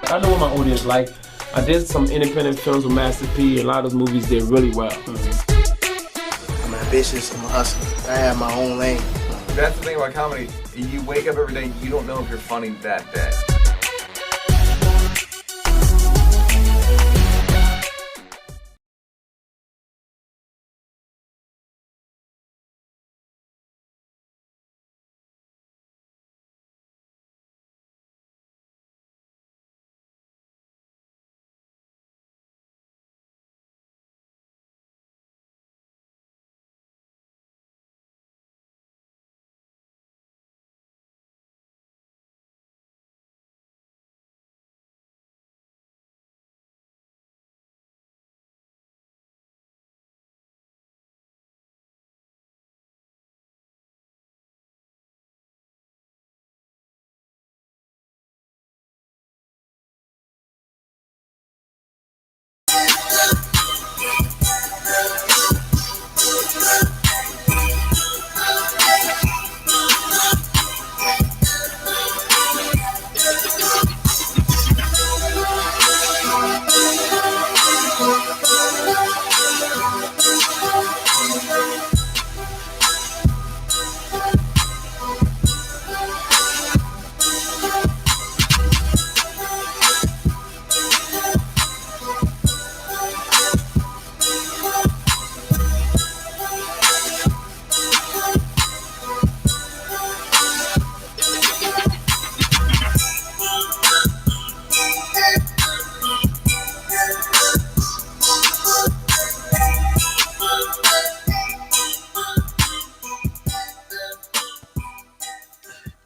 I know what my audience like. I did some independent films with Master P. A lot of those movies did really well. I'm ambitious. I'm a hustler. I have my own lane. That's the thing about comedy. You wake up every day, you don't know if you're funny that day.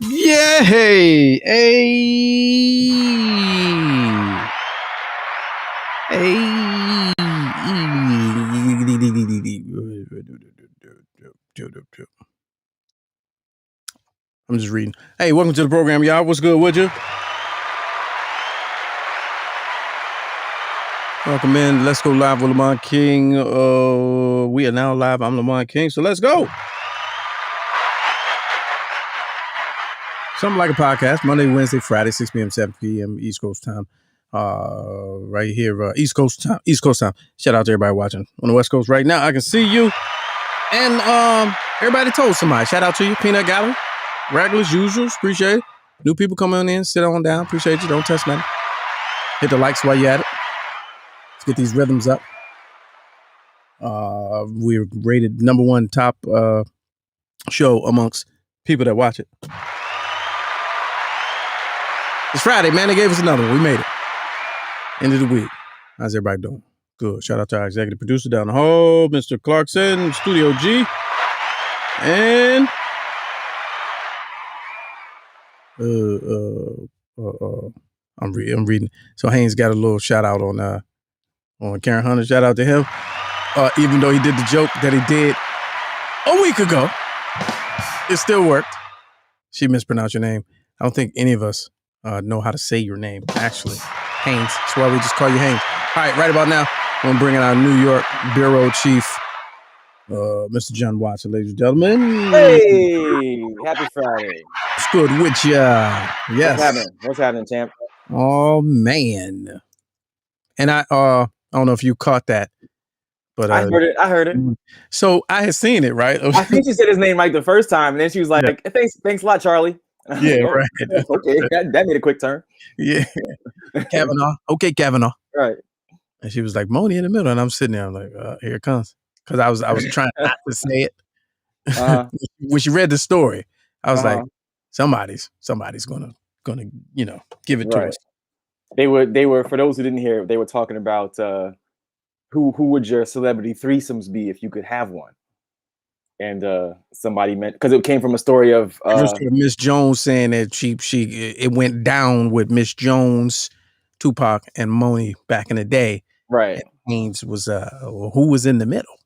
Yeah, hey. I'm just reading. Hey, welcome to the program, y'all. What's good with you? Welcome in. Let's go live with Lamont King. We are now live. I'm Lamont King, so let's go. Something like a podcast, Monday, Wednesday, Friday, 6 p.m., 7 p.m. East Coast time. Right here, East Coast time. Shout out to everybody watching on the West Coast right now. I can see you. And everybody told somebody. Shout out to you, Peanut Gallery. Regulars, usuals, appreciate it. New people coming in, sit on down. Appreciate you. Don't touch nothing. Hit the likes while you're at it. Let's get these rhythms up. We're rated number one top show amongst people that watch it. It's Friday, man. They gave us another one. We made it. End of the week. How's everybody doing? Good. Shout out to our executive producer down the hall, Mr. Clarkson, Studio G. And I'm reading. So Haynes got a little shout out on Karen Hunter. Shout out to him. Even though he did the joke that he did a week ago, it still worked. She mispronounced your name. I don't think any of us know how to say your name, actually. Haynes. That's why we just call you Haynes. All right, right about now, I'm bringing our New York Bureau Chief, Mr. John Watson, ladies and gentlemen. Hey, happy Friday. It's good with ya. Yes. What's happening, champ? Oh, man. And I don't know if you caught that, but I heard it. So I had seen it, right? I think she said his name like the first time, and then she was like, yeah. Thanks a lot, Charlie. Yeah, right. Okay, that made a quick turn. Yeah. Kavanaugh. Okay, Kavanaugh. Right. And she was like, Moni in the middle. And I'm sitting there, I'm like, here it comes. Because I was trying not to say it. When she read the story, I was like, somebody's gonna give it to us. They were for those who didn't hear, they were talking about who would your celebrity threesomes be if you could have one? And somebody meant, because it came from a story of Miss Jones saying that it went down with Miss Jones, Tupac, and Moni back in the day. Right. And Haynes was who was in the middle?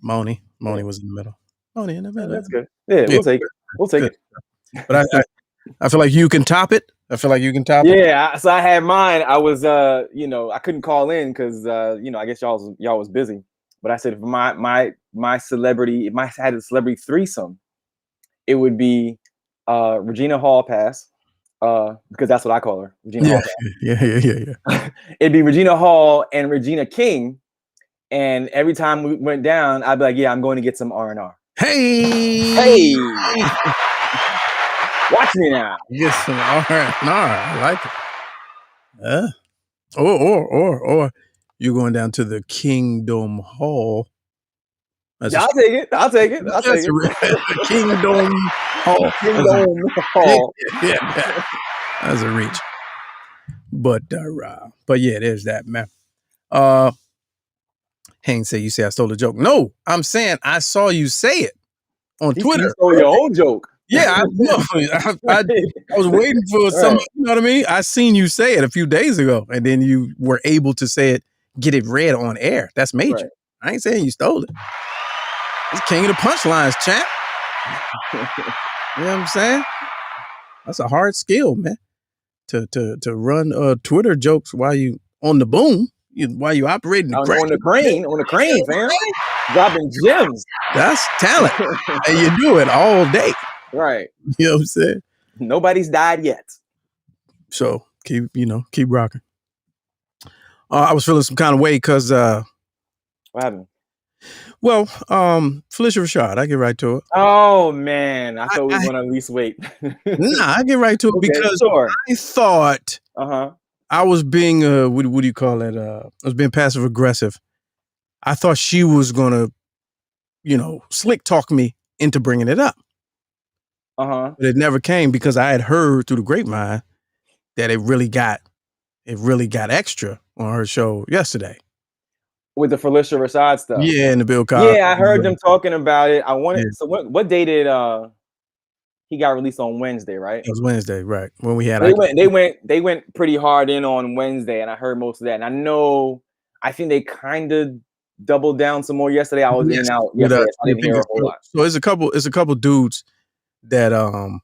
Moni was in the middle. Moni in the middle. That's good. Yeah, we'll take it. We'll take it. But I feel like you can top it. Yeah, so I had mine. I was I couldn't call in because I guess y'all was busy. But I said if my celebrity, if I had a celebrity threesome, it would be Regina Hall pass, Because that's what I call her, Regina Yeah, Hall. yeah. It'd be Regina Hall and Regina King, and every time we went down, I'd be like, "Yeah, I'm going to get some R&R." Hey, Watch me now. get some R&R. I like it. Or you're going down to the Kingdom Hall. Yeah, I'll take it. I'll take it. Kingdom Hall. Kingdom Hall. Yeah. That's a reach. But yeah, there's that, man. Haynes say you say I stole a joke. No, I'm saying I saw you say it on Twitter. You stole your own joke. Yeah, I was waiting for some. Right. You know what I mean? I seen you say it a few days ago, and then you were able to say it, get it read on air. That's major. Right. I ain't saying you stole it. It's king of the punchlines, champ. You know what I'm saying? That's a hard skill, man. To run Twitter jokes while you on the boom, while you operating the crane. On the crane, fam. Dropping gems. That's talent. And you do it all day. Right. You know what I'm saying? Nobody's died yet. So keep rocking. I was feeling some kind of way because what happened? Well, Felicia Rashad, I get right to it. Oh man, I thought we were gonna at least wait. Nah, I get right to it because I thought I was being what do you call it? I was being passive aggressive. I thought she was gonna, slick talk me into bringing it up. But it never came because I had heard through the grapevine that it really got extra on her show yesterday. With the Felicia Rashad stuff. Yeah, and the Bill Cosby. Yeah, I heard them talking about it. So what day did he got released on Wednesday, right? It was Wednesday, right. When we had they went pretty hard in on Wednesday, and I heard most of that. And I think they kind of doubled down some more yesterday. I was in and out yesterday. I didn't hear a whole lot. So it's a couple dudes that I don't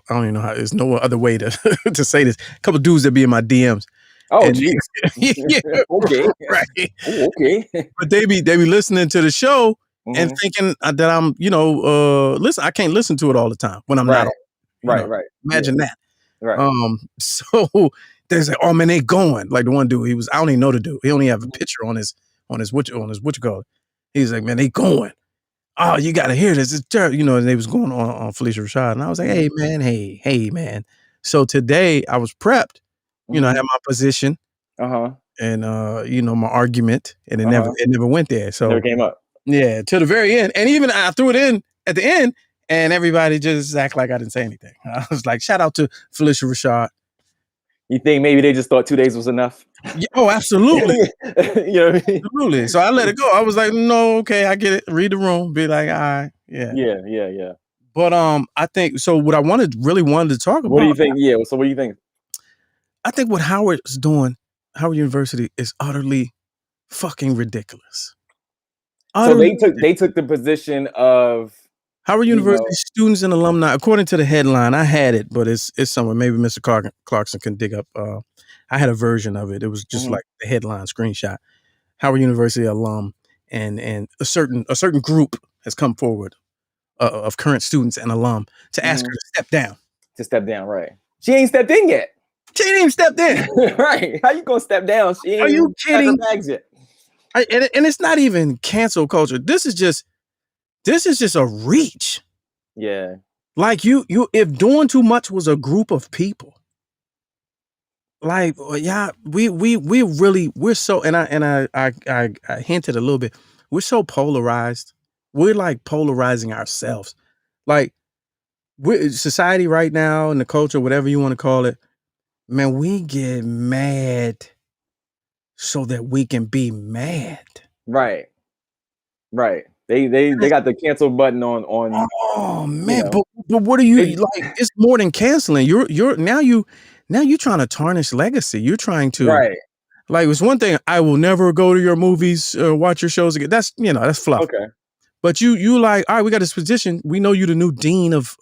even know how. There's no other way to to say this. A couple dudes that be in my DMs. Oh, geez. Yeah, okay, right. Ooh, okay. But they be listening to the show and thinking that I'm, listen. I can't listen to it all the time when I'm not on. Right. Imagine that. Right. So they say, "Oh man, they going." Like the one dude, I don't even know the dude. He only have a picture on his what you call it. He's like, "Man, they going." Oh, you got to hear this. It's terrible. And they was going on Felicia Rashad. And I was like, hey, man. So today I was prepped. I had my position. And, my argument. And it never went there. So never came up. Yeah, to the very end. And even I threw it in at the end. And everybody just act like I didn't say anything. I was like, shout out to Felicia Rashad. You think maybe they just thought 2 days was enough? Yeah, oh, absolutely. You know what I mean? Absolutely. So I let it go. I was like, no, okay, I get it. Read the room. Be like, all right, yeah. Yeah. But I think so. What I really wanted to talk about. What do you think? Yeah. So what do you think? I think what Howard is doing, Howard University, is utterly fucking ridiculous. So they took the position of Howard University students and alumni, according to the headline. I had it, but it's somewhere. Maybe Mr. Clarkson can dig up. I had a version of it. It was just like the headline screenshot. Howard University alum and a certain group has come forward of current students and alum to ask her to step down. To step down, right? She ain't stepped in yet. She ain't even stepped in. Right? How you gonna step down? She ain't. Are you kidding? Bags yet. And it's not even cancel culture. This is just a reach. Yeah. Like you if doing too much was a group of people. Like, yeah, we're so, and I hinted a little bit. We're so polarized. We're like polarizing ourselves. Like society right now and the culture, whatever you want to call it, man, we get mad so that we can be mad. Right. They got the cancel button on. Oh man, but what are you like? It's more than canceling. You're now you're trying to tarnish legacy. You're trying to like, it's one thing. I will never go to your movies or watch your shows again. That's that's fluff. Okay. But you like, all right, we got this position. We know you the new dean of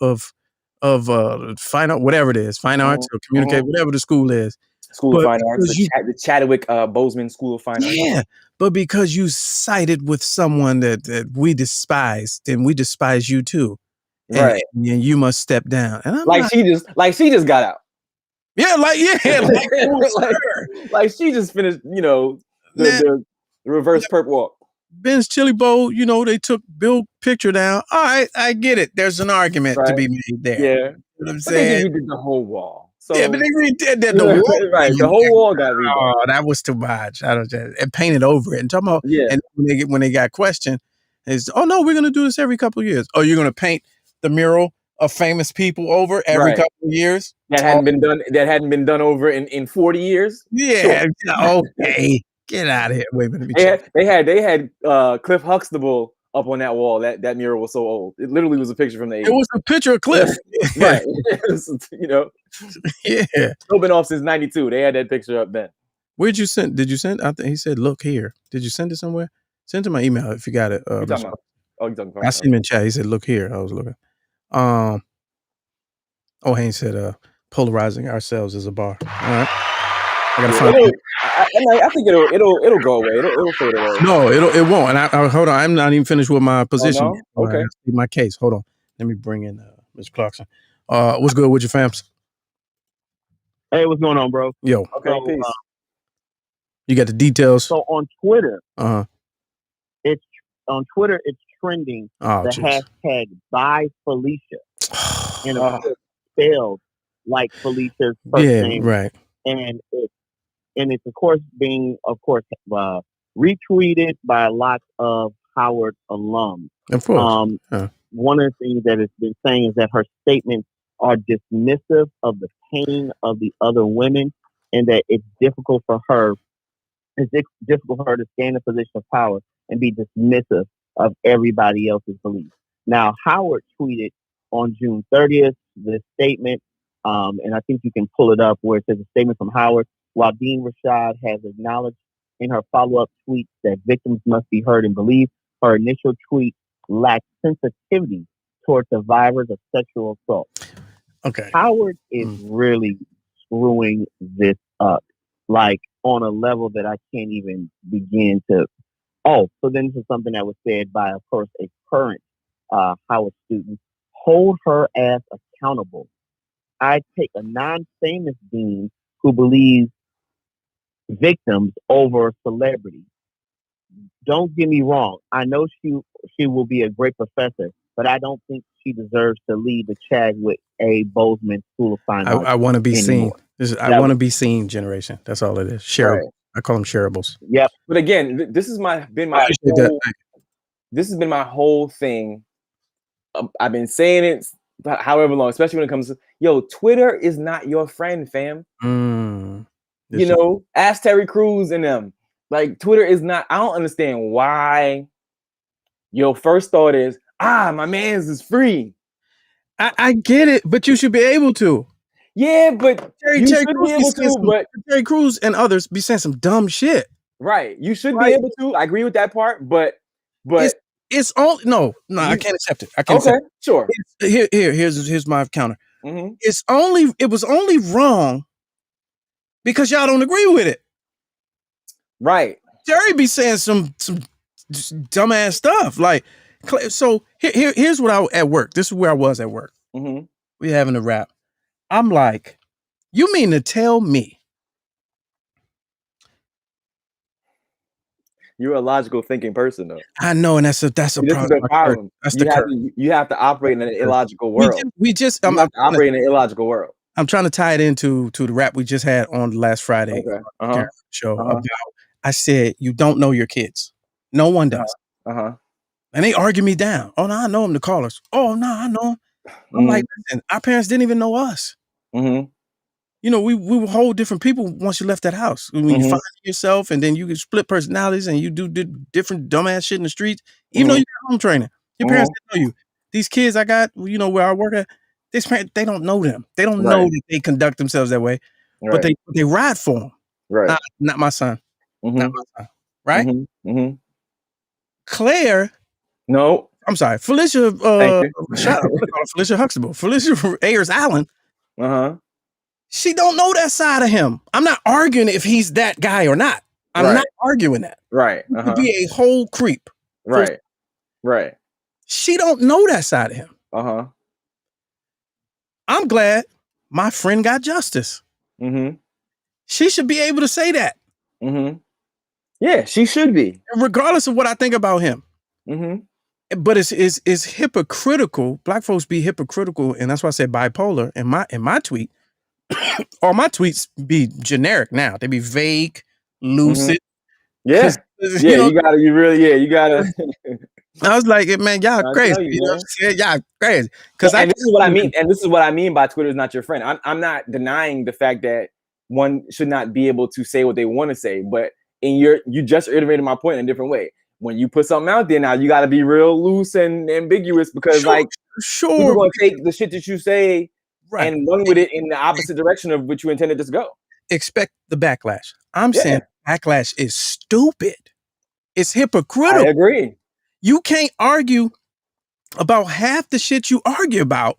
fine art, whatever it is, fine arts or communicate, whatever the school is. School of Fine Arts, the Chadwick Boseman School of Fine Arts. Yeah, but because you sided with someone that we despise, then we despise you too. Right. and you must step down. And I'm Like she just got out. yeah, like Like she just finished, the reverse perp walk. Ben's Chili Bowl, they took Bill picture down. All right, I get it. There's an argument to Right. be made there. Yeah. You know what I'm But they saying? redid the whole wall. So Yeah, but they redid that. The wall, right. The whole wall got redone. oh, that was too much. I don't and painted over it. And talking about, Yeah. and when they got questioned, is oh no, we're gonna do this every couple of years. Oh, you're gonna paint the mural of famous people over every couple of years? That hadn't been done. That hadn't been done over in 40 years. Yeah. Sure. Okay. Get out of here. Wait a minute. Let me check. They had Cliff Huxtable up on that wall. That mural was so old. It literally was a picture from the 80s. It was a picture of Cliff. Right. Yeah. Still been off since 92. They had that picture up then. Where'd you send? Did you send? I think he said, look here. Did you send it somewhere? Send it to my email if you got it. You're talking about? Oh, you're talking about. I seen him in chat. He said, look here. I was looking. Haynes said, polarizing ourselves is a bar. All right. I gotta find it. I think it'll go away. It'll fade away. No, it won't. And I hold on. I'm not even finished with my position. Oh, no? Okay. My case. Hold on. Let me bring in Mr. Clarkson. What's good with your fams? Hey, what's going on, bro? Yo. Okay, peace. You got the details. So on Twitter, it's trending the hashtag by Felicia, and it's spelled like Felicia's first name, right? And it's of course being retweeted by lots of Howard alums. Of course. One of the things that it's been saying is that her statements are dismissive of the pain of the other women, and that it's difficult for her to stand in a position of power and be dismissive of everybody else's beliefs. Now, Howard tweeted on June 30th this statement, and I think you can pull it up where it says a statement from Howard. While Dean Rashad has acknowledged in her follow-up tweets that victims must be heard and believed, her initial tweet lacked sensitivity towards survivors of sexual assault. Okay. Howard is really screwing this up, like on a level that I can't even begin to. Oh, so then this is something that was said by, of course, a current Howard student. Hold her ass accountable. I take a non-famous dean who believes victims over celebrities. Don't get me wrong. I know she will be a great professor, but I don't think she deserves to lead the Chadwick A. Boseman School of Fine Arts. I want to be anymore. seen. I want to be seen generation. That's all it is. Shareable. Right. I call them shareables. Yep. But again, this has been my whole thing. I've been saying it however long, especially when it comes to Twitter is not your friend, fam. Ask Terry Crews and them. Like, Twitter is not. I don't understand why your first thought is, my man's is free. I get it, but you should be able to. Yeah, but Terry Crews and others be saying some dumb shit. Right. You should be able to. I agree with that part, but it's all no, I can't accept it. I can't accept it. Sure. Here's my counter. Mm-hmm. It was only wrong because y'all don't agree with it. Right. Terry be saying some dumbass stuff. Like, so here's what at work. This is where I was at work. Mm-hmm. We having a rap. I'm like, you mean to tell me you're a logical thinking person, though? I know, and that's a problem. You have to operate in an illogical world. I'm operating in an illogical world. I'm trying to tie it into the rap we just had on last Friday show about. I said, you don't know your kids. No one does. And they argue me down. Oh no, I know them. The callers. Oh no, I know them. I'm like, listen, our parents didn't even know us. Mm-hmm. We were whole different people once you left that house. When you find yourself, and then you can split personalities, and you do different dumbass shit in the streets. Even though you got home training, your parents didn't know you. These kids I got, where I work at, these parents, they don't know them. They don't know that they conduct themselves that way, but they ride for them. Right. Not my son. Not my son. Right. Mm-hmm. Claire. No. I'm sorry, Felicia. Felicia Huxtable. Felicia Ayers Allen. She don't know that side of him. I'm not arguing if he's that guy or not. I'm not arguing that. Right. He could be a whole creep. Right. She don't know that side of him. I'm glad my friend got justice. Mm-hmm. She should be able to say that. Mm-hmm. Yeah, she should be. Regardless of what I think about him. Mm-hmm. But it's hypocritical. Black folks be hypocritical, and that's why I said bipolar in my tweet. All my tweets be generic now. They be vague, lucid. Yeah. Yeah, you gotta. I was like, man, y'all crazy. You know what I'm saying? Y'all crazy. Because this is what I mean. And this is what I mean by Twitter is not your friend. I'm not denying the fact that one should not be able to say what they want to say, but you just iterated my point in a different way. When you put something out there now, you got to be real loose and ambiguous because people are going to take the shit that you say and run with it in the opposite direction of which you intended to go. Expect the backlash. I'm saying backlash is stupid. It's hypocritical. I agree. You can't argue about half the shit you argue about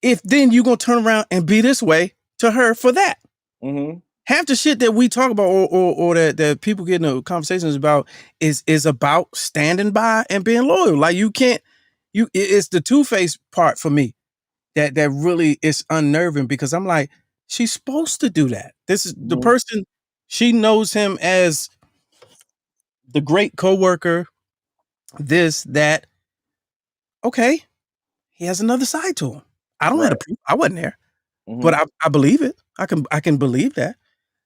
if then you're going to turn around and be this way to her for that. Mm-hmm. Half the shit that we talk about or that people get into conversations about is about standing by and being loyal. Like it's the two-faced part for me that really is unnerving because I'm like, she's supposed to do that. This is the person, she knows him as the great coworker, this, that. Okay, he has another side to him. I don't have to prove I wasn't there, but I believe it. I can believe that.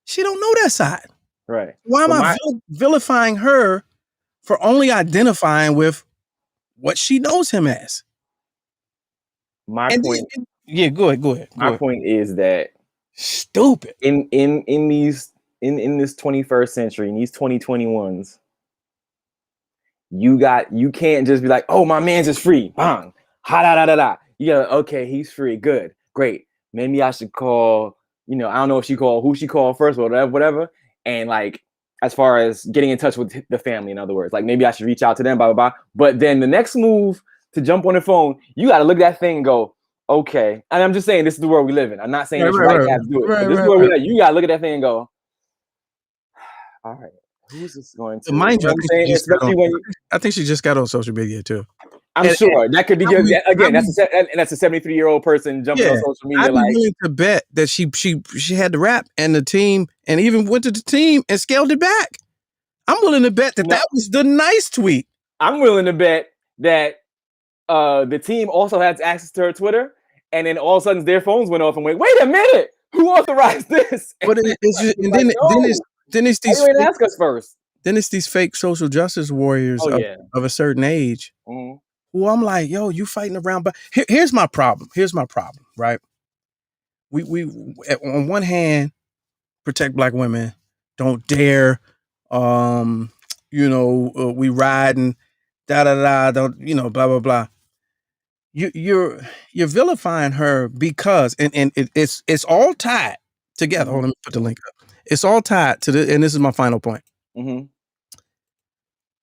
She don't know that side. Right. Why am I vilifying her for only identifying with what she knows him as? My point. Go ahead. My point is that stupid in this 21st century, in these 2021s, you can't just be like, oh, my man's is free. Bang. Ha da da da da. You gotta, okay, he's free. Good. Great. Maybe I should call, I don't know if who she called first or whatever. And like, as far as getting in touch with the family, in other words, like maybe I should reach out to them, blah, blah, blah. But then the next move to jump on the phone, you got to look at that thing and go, okay. And I'm just saying, this is the world we live in. I'm not saying it's right to have to do it. But this is where we live. You got to look at that thing and go, all right, who's this going to? Mind you, I think she just got on social media too. I'm sure that could be good. Again, that's a 73-year-old person jumping on social media. I'm willing to bet that she had the rap and the team, and even went to the team and scaled it back. I'm willing to bet that was the nice tweet. I'm willing to bet that the team also has access to her Twitter, and then all of a sudden their phones went off and went, "Wait a minute, who authorized this?" But then it's these. Ask us first. Then it's these fake social justice warriors of a certain age. Mm-hmm. Who I'm like, yo, you fighting around, but here's my problem. Right? We on one hand protect Black women, don't dare, we riding, don't, blah blah blah. You're vilifying her because and it's all tied together. Hold on, let me put the link up. It's all tied to and this is my final point. Mm-hmm.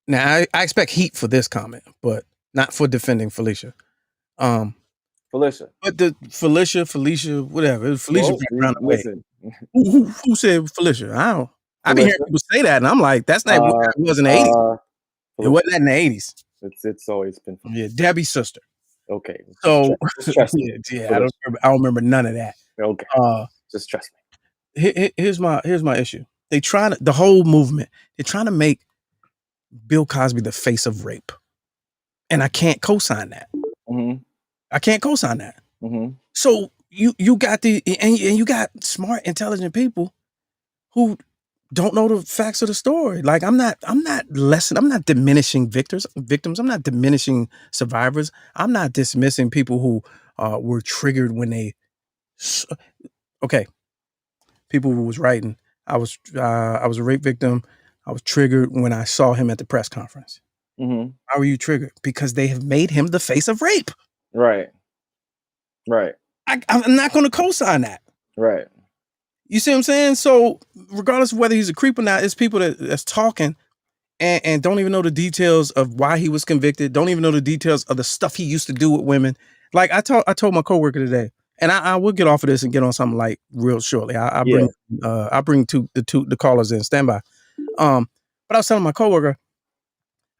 Now I expect heat for this comment, but not for defending Felicia. Felicia. But Felicia, whatever. Felicia around the way. Listen. Who said Felicia? I've been hearing people say that, and I'm like, that's not what it was in the 80s. It wasn't that in the 80s. It's always been Felicia. Yeah, Debbie's sister. Okay. So I don't remember none of that. Okay. Just trust me. Here's my issue. The whole movement, they're trying to make Bill Cosby the face of rape. And I can't co-sign that. Mm-hmm. I can't co-sign that. Mm-hmm. So you got you got smart, intelligent people who don't know the facts of the story. Like I'm not diminishing victims. I'm not diminishing survivors. I'm not dismissing people who were triggered when they. Okay, people who was writing. I was a rape victim. I was triggered when I saw him at the press conference. Mm-hmm. How are you triggered? Because they have made him the face of rape. Right. I'm not going to co-sign that. Right. You see what I'm saying? So regardless of whether he's a creep or not, it's people that's talking and don't even know the details of why he was convicted. Don't even know the details of the stuff he used to do with women. Like I told my coworker today, and I will get off of this and get on something like real shortly. I bring the callers in. Stand by. But I was telling my coworker,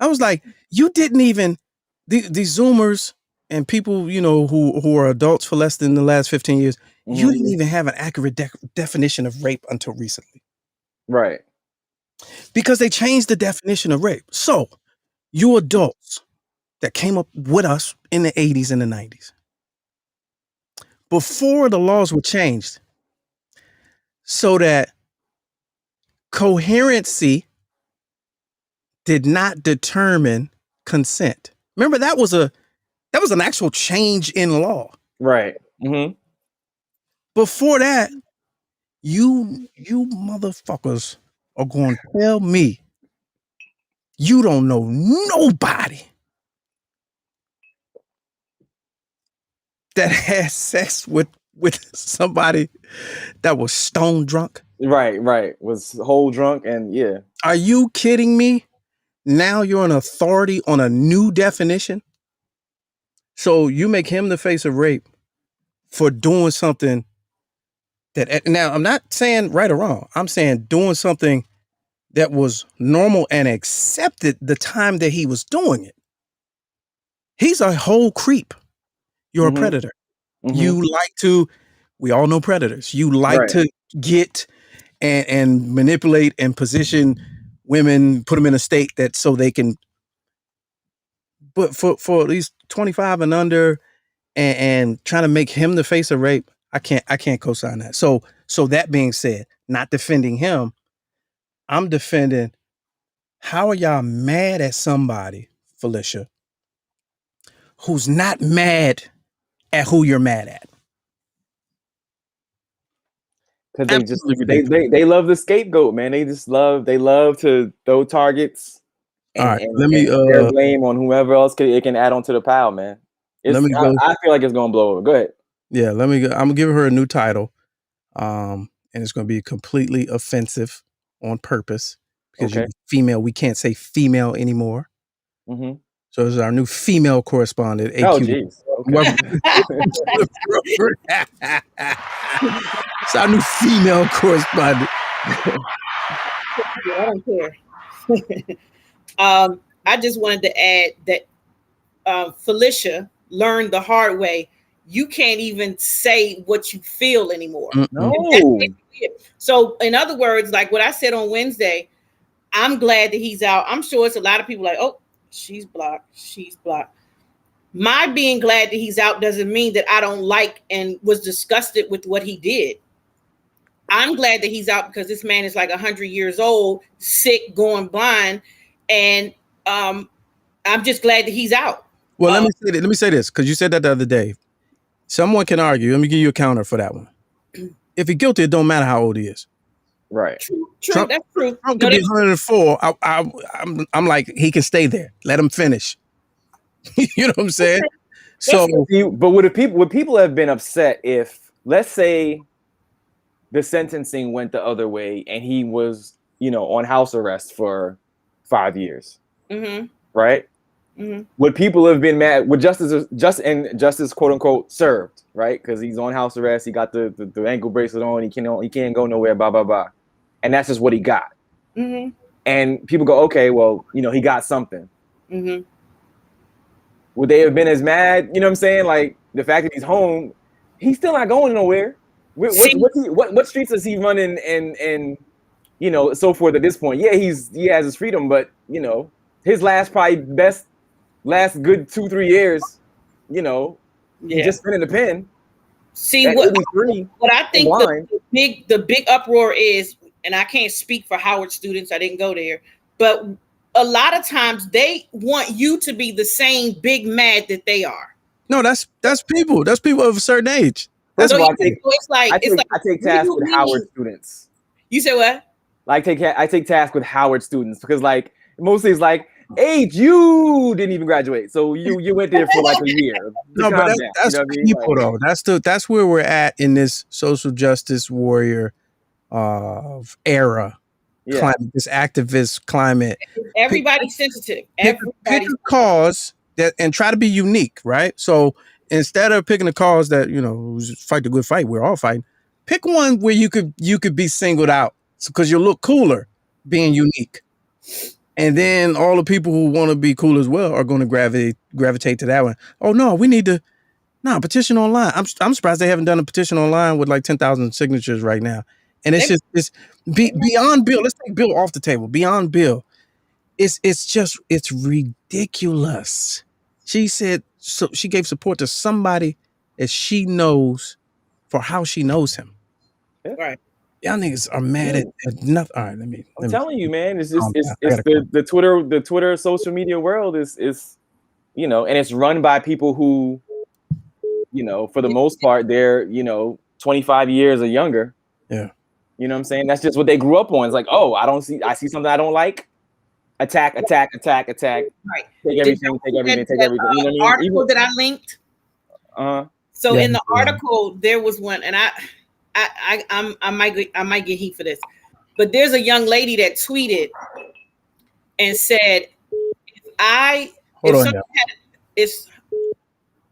I was like, you didn't even these Zoomers and people, you know, who are adults for less than the last 15 years, you didn't even have an accurate definition of rape until recently. Right. Because they changed the definition of rape. So, you adults that came up with us in the 80s and the 90s, before the laws were changed, so that coherency did not determine consent. Remember, that was an actual change in law. Right. Mm-hmm. Before that, you motherfuckers are going to tell me you don't know nobody that has sex with somebody that was stone drunk? Right. Was whole drunk and yeah. Are you kidding me? Now you're an authority on a new definition? So you make him the face of rape for doing something that, now I'm not saying right or wrong. I'm saying doing something that was normal and accepted the time that he was doing it. He's a whole creep. You're a predator. You like to, we all know predators. You like to get and manipulate and position women, put them in a state that so they can, but for at least 25 and under and trying to make him the face of rape, I can't co-sign that. So that being said, not defending him, I'm defending, how are y'all mad at somebody, Felicia, who's not mad at who you're mad at? Because they love the scapegoat, man. They love to throw targets and their blame on whoever else it can add onto the pile, man. I feel like it's gonna blow over. Go ahead. Yeah, I'm gonna give her a new title. And it's gonna be completely offensive on purpose because you're female. We can't say female anymore. Mm-hmm. So this is our new female correspondent. AQ. Oh, jeez. Okay. It's our new female correspondent. I don't care. I just wanted to add that Felicia learned the hard way. You can't even say what you feel anymore. No. So, in other words, like what I said on Wednesday, I'm glad that he's out. I'm sure it's a lot of people like, oh, she's blocked. She's blocked. My being glad that he's out doesn't mean that I don't like and was disgusted with what he did. I'm glad that he's out because this man is like 100 years old, sick, going blind, and I'm just glad that he's out. Well, let me say this because you said that the other day. Someone can argue. Let me give you a counter for that one. If he's guilty, it don't matter how old he is. Right. True. That's true. Trump could be 104. I'm like, he can stay there. Let him finish. You know what I'm saying? So, but would people have been upset if, let's say, the sentencing went the other way and he was, on house arrest for 5 years, right? Mm-hmm. Would people have been mad? Would justice quote unquote served, right? Because he's on house arrest, he got the ankle bracelet on, he can't go nowhere, blah blah blah, and that's just what he got. Mm-hmm. And people go, okay, well, he got something. Mm-hmm. Would they have been as mad? You know what I'm saying? Like the fact that he's home, he's still not going nowhere. What streets does he run in and so forth at this point? Yeah, he has his freedom, but his last good 2-3 years, he just spent in the pen. See what I think the big uproar is, and I can't speak for Howard students, I didn't go there, but a lot of times they want you to be the same big mad that they are. No, that's people. That's people of a certain age. That's why I take task with Howard students. You say what? I take task with Howard students because like mostly it's like, age, you didn't even graduate, so you went there for like a year. No, but that's people though. That's where we're at in this social justice warrior era. Yeah. Climate, this activist climate. Everybody's sensitive. Pick a cause that and try to be unique, right? So instead of picking a cause that fight the good fight, we're all fighting. Pick one where you could be singled out because you'll look cooler being unique. And then all the people who want to be cool as well are going to gravitate to that one. Oh no, we need to petition online. I'm surprised they haven't done a petition online with like 10,000 signatures right now. And it's beyond Bill. Let's take Bill off the table. Beyond Bill, it's ridiculous. She said so. She gave support to somebody that she knows for how she knows him. Right. Y'all niggas are mad at nothing. All right, I'm telling you, man. It's just the Twitter social media world is and it's run by people who, for the most part, they're 25 years or younger. Yeah. You know what I'm saying? That's just what they grew up on. It's like, oh, I see something I don't like. Attack. Right. Take everything. You know what I mean? Article that I linked. So in the article, there was one, and I might get heat for this, but there's a young lady that tweeted and said,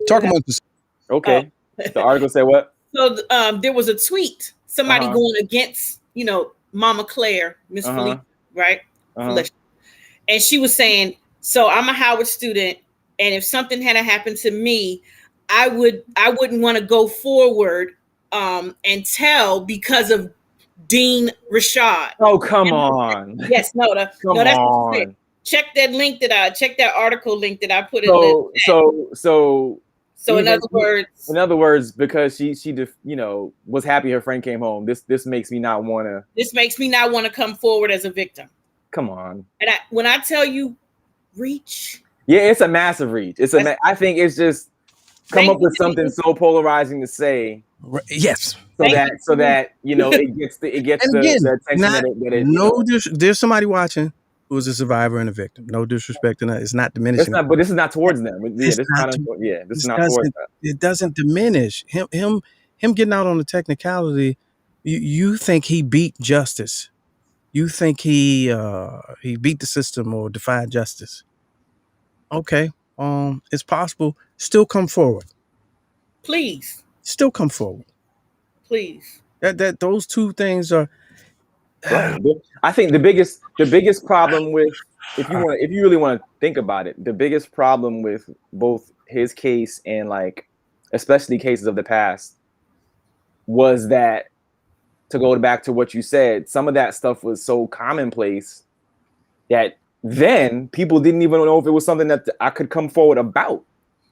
talk about this. Okay. The article said what? So there was a tweet, somebody going against, Mama Claire, Miss Felicia, right? Felicia. And she was saying, so I'm a Howard student, and if something had happened to me, I wouldn't want to go forward and tell because of Dean Rashad. Oh, come on. Yes, that's what it. Check that link check that article link that I put in. So in other words, because she was happy her friend came home. This makes me not want to. This makes me not want to come forward as a victim. Come on. And when I tell you, reach. Yeah, it's a massive reach. I think it's just come up with something so polarizing to say. Yes. So that it gets the attention there's somebody watching who is a survivor and a victim. No disrespect to that. It's not diminishing. But this is not towards them. This is not towards them. It doesn't diminish him getting out on the technicality. You think he beat justice. You think he beat the system or defied justice. Okay. It's possible. Still come forward. Please. Still come forward. Please. That those two things are. I think the biggest problem with if you really want to think about it, the biggest problem with both his case and especially cases of the past was that, to go back to what you said, some of that stuff was so commonplace that then people didn't even know if it was something that I could come forward about.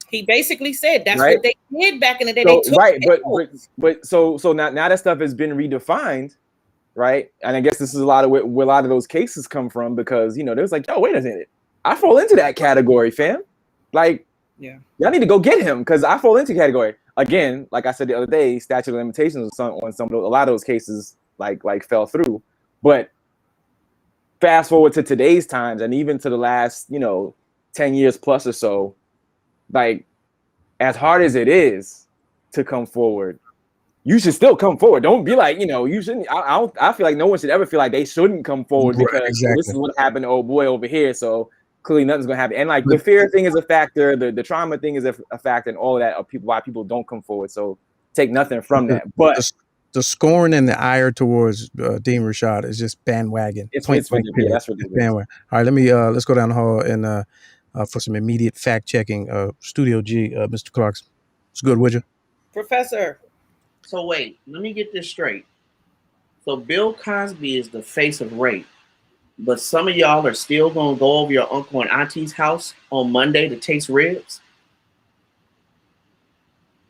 He basically said that's what they did back in the day. So now that stuff has been redefined, right? And I guess this is a lot of where a lot of those cases come from, because there's like, oh, wait a minute, I fall into that category, fam. Y'all need to go get him because I fall into category. Again, like I said the other day, statute of limitations on some of those, a lot of those cases fell through. But fast forward to today's times, and even to the last 10 years plus or so, as hard as it is to come forward, you should still come forward. Don't be like, you shouldn't. I feel like no one should ever feel like they shouldn't come forward because this is what happened to old boy over here. So clearly nothing's gonna happen. And the fear thing is a factor, the trauma thing is a factor, and all of that why people don't come forward. So take nothing from that. But the scorn and the ire towards Dean Rashad is just bandwagon. That's what it is. That's what it is. Bandwagon. All right, let's go down the hall and for some immediate fact checking. Studio G, Mr. Clark's. It's good, would you? Professor. So wait, let me get this straight. So Bill Cosby is the face of rape, but some of y'all are still gonna go over your uncle and auntie's house on Monday to taste ribs?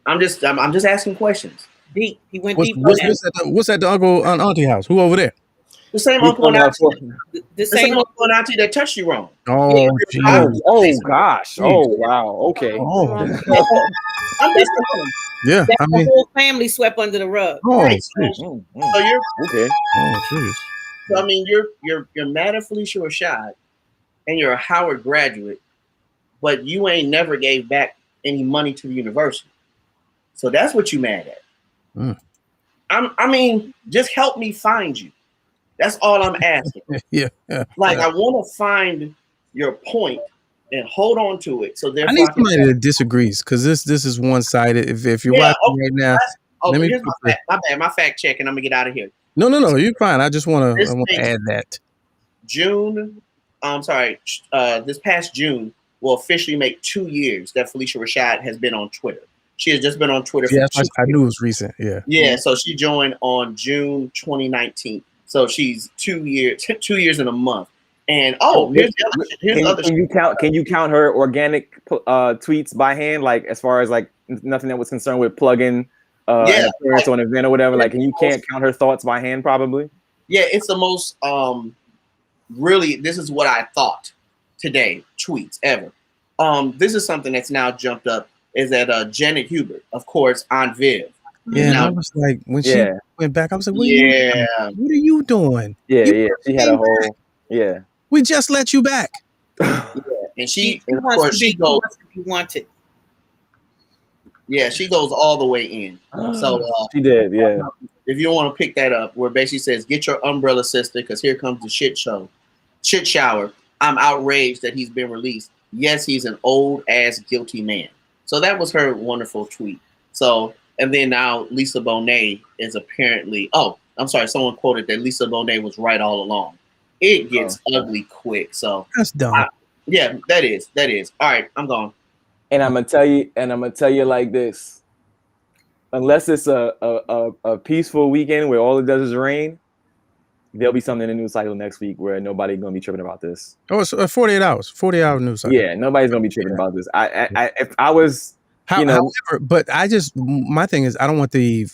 I'm just asking questions. Deep. He went deep. What's at the uncle and auntie house? Who over there? The same uncle and auntie. The same uncle and auntie that touched you wrong. Oh, oh gosh. Oh wow. Okay. Oh. I'm just yeah. The whole family swept under the rug. Oh, right. So you're okay. Oh, jeez. So you're mad at Felicia Rashad, and you're a Howard graduate, but you ain't never gave back any money to the university. So that's what you mad at. Just help me find you. That's all I'm asking. Yeah. I want to find your point and hold on to it. So I need somebody that disagrees, because this is one sided. If you're watching right now, here's my fact check, and I'm gonna get out of here. No, you're fine. I just want to add that June I'm sorry, this past June will officially make 2 years that Felicia Rashad has been on Twitter. She has just been on Twitter for 2 years. I knew it was recent. Yeah. Yeah, so she joined on June 2019. So she's 2 years, 2 years and a month. And here's the other. Can you count her organic tweets by hand? Like as far as like nothing that was concerned with plugging an appearance on an event or whatever. Like, you can't count her thoughts by hand, probably. Yeah, it's the most really. This is what I thought today. Tweets ever. This is something that's now jumped up. Is that Janet Hubert, of course, Aunt Viv. Yeah, and I was like, when she went back, I was like, what are you doing? Yeah, she had a whole, we just let you back. And she goes, you wanted. Yeah, she goes all the way in. So she did, yeah. If you want to pick that up, where basically says, get your umbrella, sister, because here comes the shit shower. I'm outraged that he's been released. Yes, he's an old ass guilty man. So that was her wonderful tweet. So, and then now Lisa Bonet is apparently, I'm sorry, someone quoted that Lisa Bonet was right all along. It gets ugly quick. So that's dumb. Yeah, that is. All right, I'm gone. And I'm gonna tell you like this. Unless it's a peaceful weekend where all it does is rain, there'll be something in the news cycle next week where nobody's gonna be tripping about this. Oh, it's 48 hours, 40-hour news cycle. Yeah, nobody's gonna be tripping about this. If I was, however, but my thing is, I don't want the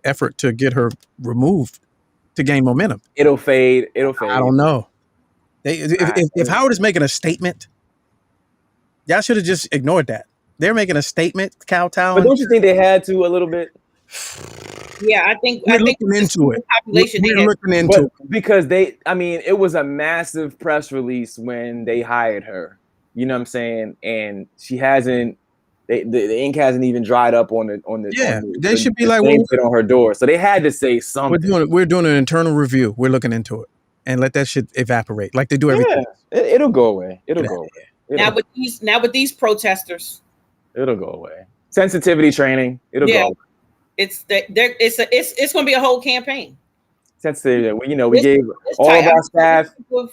effort to get her removed to gain momentum. It'll fade. I don't know. If Howard is making a statement, y'all should have just ignored that. They're making a statement, kowtow. But don't you think they had to a little bit? Yeah, I think we're looking into it. We're looking into it because it was a massive press release when they hired her. You know what I'm saying? And she hasn't. The ink hasn't even dried up on the. Yeah, they should be like on her door, so they had to say something. We're doing an internal review. We're looking into it, and let that shit evaporate like they do everything. Yeah, it'll go away. It'll go away. Now with these protesters, it'll go away. Sensitivity training. It'll go away. It's going to be a whole campaign. Sensitivity. We gave all of our staff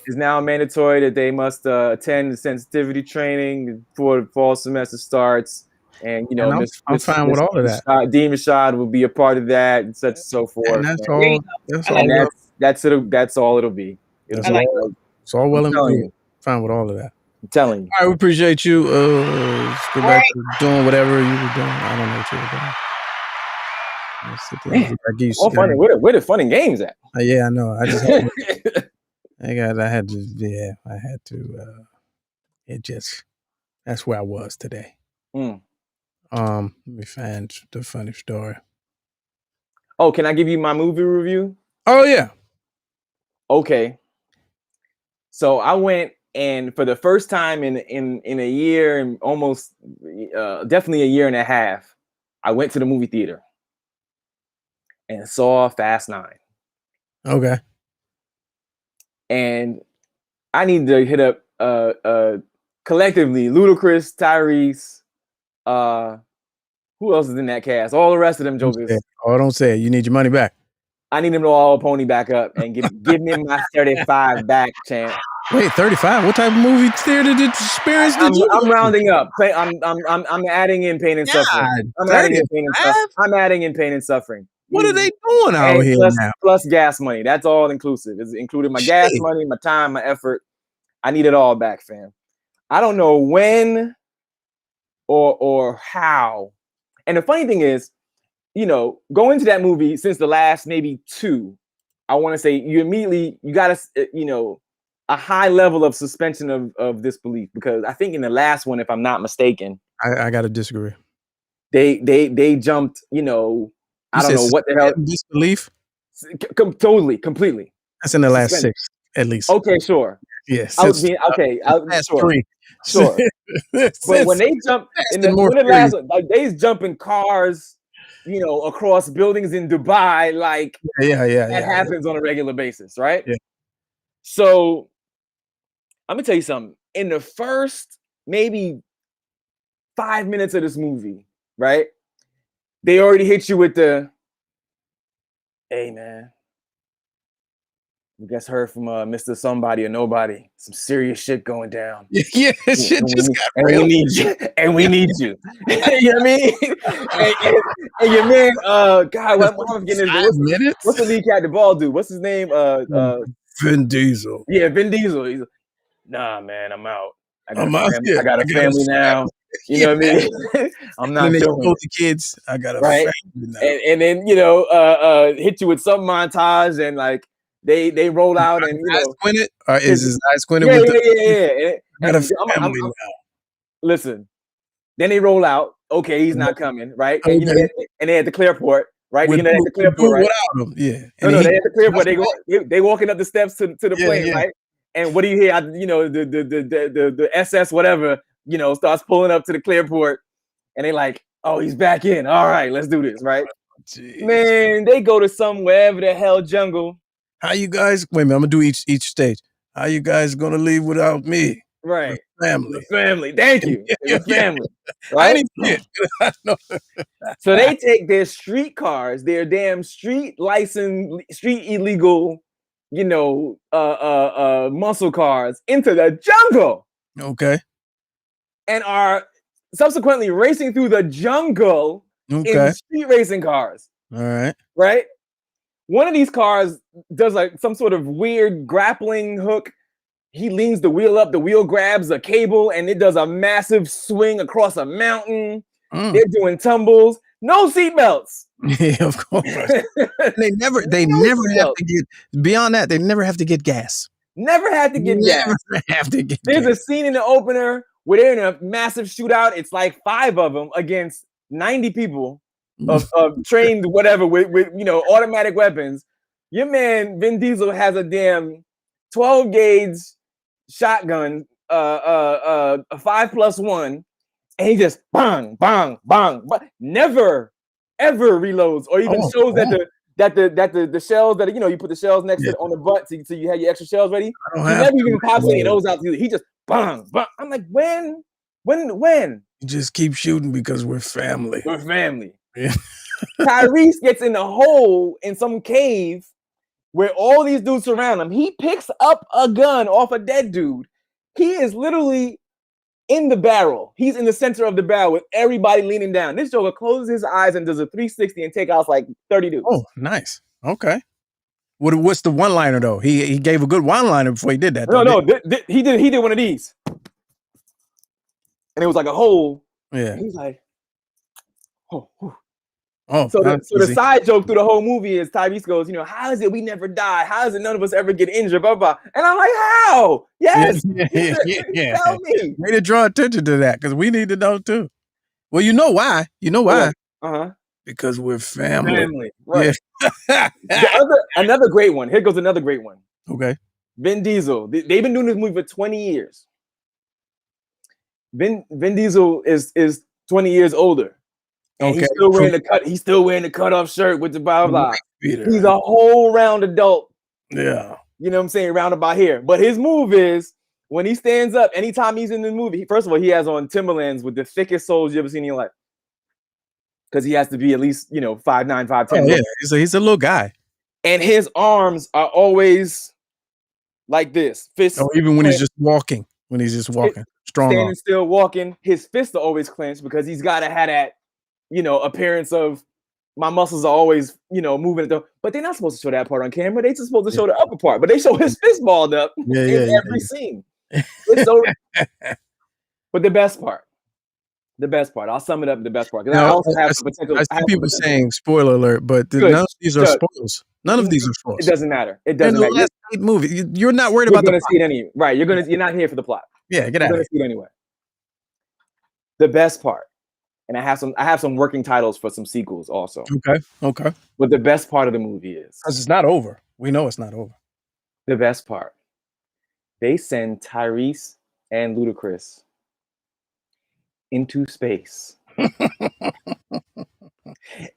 is now mandatory that they must attend the sensitivity training before the fall semester starts. And I'm fine with all of that. Dean Rashad will be a part of that, and such and so forth. And that's all. That's all it'll be. It's all well and good. Fine with all of that. I'm telling you. All right, we appreciate you. Let's go back to doing whatever you were doing. I don't know what you were doing. Funny. Where the fun and games at? Yeah, I know. I just had to. It just that's where I was today. Let me find the funny story. Oh, can I give you my movie review? Oh yeah. Okay. So I went, and for the first time in a year and almost definitely a year and a half, I went to the movie theater and saw Fast 9. Okay. And I need to hit up collectively Ludacris, Tyrese, who else is in that cast? All the rest of them jokers. Don't say it. You need your money back. I need them to all pony back up and give me my 35 back, champ. Wait, 35? What type of movie theater experience did you? I'm rounding up. I'm adding in pain and suffering. I'm adding in pain and suffering. What are they doing out here now? Plus gas money. That's all inclusive. It's included my gas money, my time, my effort. I need it all back, fam. I don't know when or how. And the funny thing is, go into that movie since the last maybe 2. I want to say you got to, a high level of suspension of disbelief, because I think in the last one, if I'm not mistaken, I got to disagree. They jumped, I don't know what the hell. Disbelief? Totally, completely. That's in the last 6, at least. Okay, sure. Yes. Sure. 3. Sure. But when they jump in the last one, like they jump in cars, across buildings in Dubai, like that happens on a regular basis, right? Yeah. So I'm gonna tell you something. In the first maybe 5 minutes of this movie, right? They already hit you with the, hey man, We just heard from Mr. Somebody or Nobody. Some serious shit going down. Yeah, shit just got and real. we need you. And we need you. You know what I mean? and your man, God, what am I forgetting his name? What's the lead cat, the ball dude? What's his name? Vin Diesel. Yeah, Vin Diesel. He's like, nah, man, I'm out. I got a family family now. You know what I mean? I'm not doing it. The kids, I got a family now. And then, hit you with some montage and like they roll out and, Squinted? Or is his eyes squinted? Yeah. I got a family now. Listen, then they roll out. Okay, he's not coming, right? And, and they at the Clearport, right? At the Clearport, right? Without him, yeah. And no, they at the Clearport. They walking up the steps to the plane, right? And what do you hear? The SS whatever, starts pulling up to the Clearport, and they like, oh, he's back in. All right, let's do this, right? Jeez. Man, they go to some wherever the hell jungle. How you guys? Wait a minute, I'm gonna do each stage. How you guys gonna leave without me? Right, family. The family. Thank you. The family. Right. So they take their street cars, their damn street license, street illegal, muscle cars into the jungle. Okay. And are subsequently racing through the jungle in street racing cars. All right. Right? One of these cars does like some sort of weird grappling hook. He leans the wheel up, the wheel grabs a cable, and it does a massive swing across a mountain. They're doing tumbles. No seatbelts. Yeah, of course. they never have to get beyond that. They never have to get gas. Never had to get gas. There's a scene in the opener where they're in a massive shootout. It's like 5 of them against 90 people of trained whatever with automatic weapons. Your man Vin Diesel has a damn 12 gauge shotgun, a 5+1, and he just bang, bang, bang, but never ever reloads or even shows that the shells that you put the shells next to on the butt so you have your extra shells ready. He never even pops any of those out. He just bang, bang. I'm like, when? You just keep shooting because we're family. We're family. Yeah. Tyrese gets in a hole in some cave where all these dudes surround him. He picks up a gun off a dead dude. He is literally in the barrel. He's in the center of the barrel with everybody leaning down. This Joker closes his eyes and does a 360 and take out like 30 dudes. Oh, nice. Okay. What's the one-liner though? He gave a good one-liner before he did that. He did one of these, and it was like a hole. Yeah. He's like, oh. So the side joke through the whole movie is Tyrese goes, how is it we never die? How is it none of us ever get injured? Blah, blah. And I'm like, how? Yes. Yeah. Tell me. Way to draw attention to that because we need to know too. Well, you know why? Because we're family. Right. Yeah. Another great one. Here goes another great one. Okay. Vin Diesel. They've been doing this movie for 20 years. Vin Diesel is 20 years older. And he's still wearing the cut-off shirt with the blah blah. He's a whole round adult. Yeah. You know what I'm saying? Round about here. But his move is when he stands up, anytime he's in the movie, first of all, he has on Timberlands with the thickest soles you ever seen in your life. Because he has to be at least, 5'9", 5'10". Oh, yeah, he's a little guy. And his arms are always like this. Fists. Oh, even when he's just walking. Strong standing arm. still walking, his fists are always clenched because he's gotta have that, appearance of my muscles are always, moving. But they're not supposed to show that part on camera. They're just supposed to show the upper part. But they show his fist balled up in every scene. But the best part. I'll sum it up. The best part. I also have potential. I see people saying spoiler alert, but none of these are spoilers. None of these are spoilers. It doesn't matter. It doesn't matter. Last movie. You're not worried about the plot. See it anyway. Right. You're not here for the plot. Yeah, get out of here. See it anyway. The best part. And I have some working titles for some sequels also. Okay. But the best part of the movie is because it's not over. We know it's not over. The best part. They send Tyrese and Ludacris into space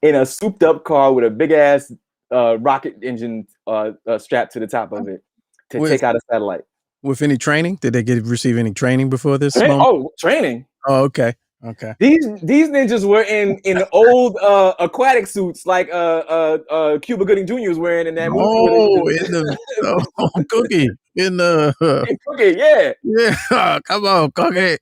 in a souped up car with a big ass rocket engine strapped to the top of it to take out a satellite. With any training? Did they receive any training before this? Training? Oh, okay. Okay. These ninjas were in old aquatic suits like Cuba Gooding Jr. was wearing in that movie. Oh, in the Cookie. In the Okay, yeah. yeah. Come on, Cookie.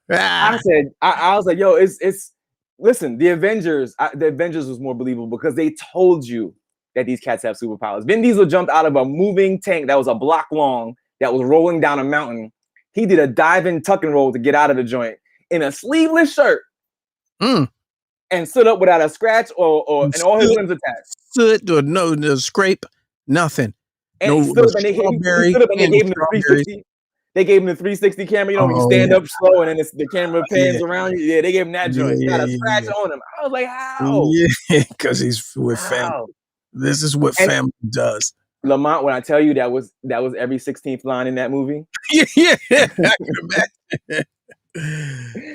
I said, I was like, yo, it's listen, the Avengers was more believable because they told you that these cats have superpowers. Vin Diesel jumped out of a moving tank that was a block long that was rolling down a mountain. He did a dive in tuck and roll to get out of the joint in a sleeveless shirt and stood up without a scratch or and all his limbs attached. Stood or no scrape, nothing. And No he stood up and strawberry. he stood up and they gave him the 360. They gave him the 360 camera. You know, when you stand up slow and then the camera pans around you. Yeah, they gave him that joint. Got a scratch on him. I was like, how? Yeah, because he's with family. This is what family does. Lamont, when I tell you that was every 16th line in that movie. Yeah. I can imagine.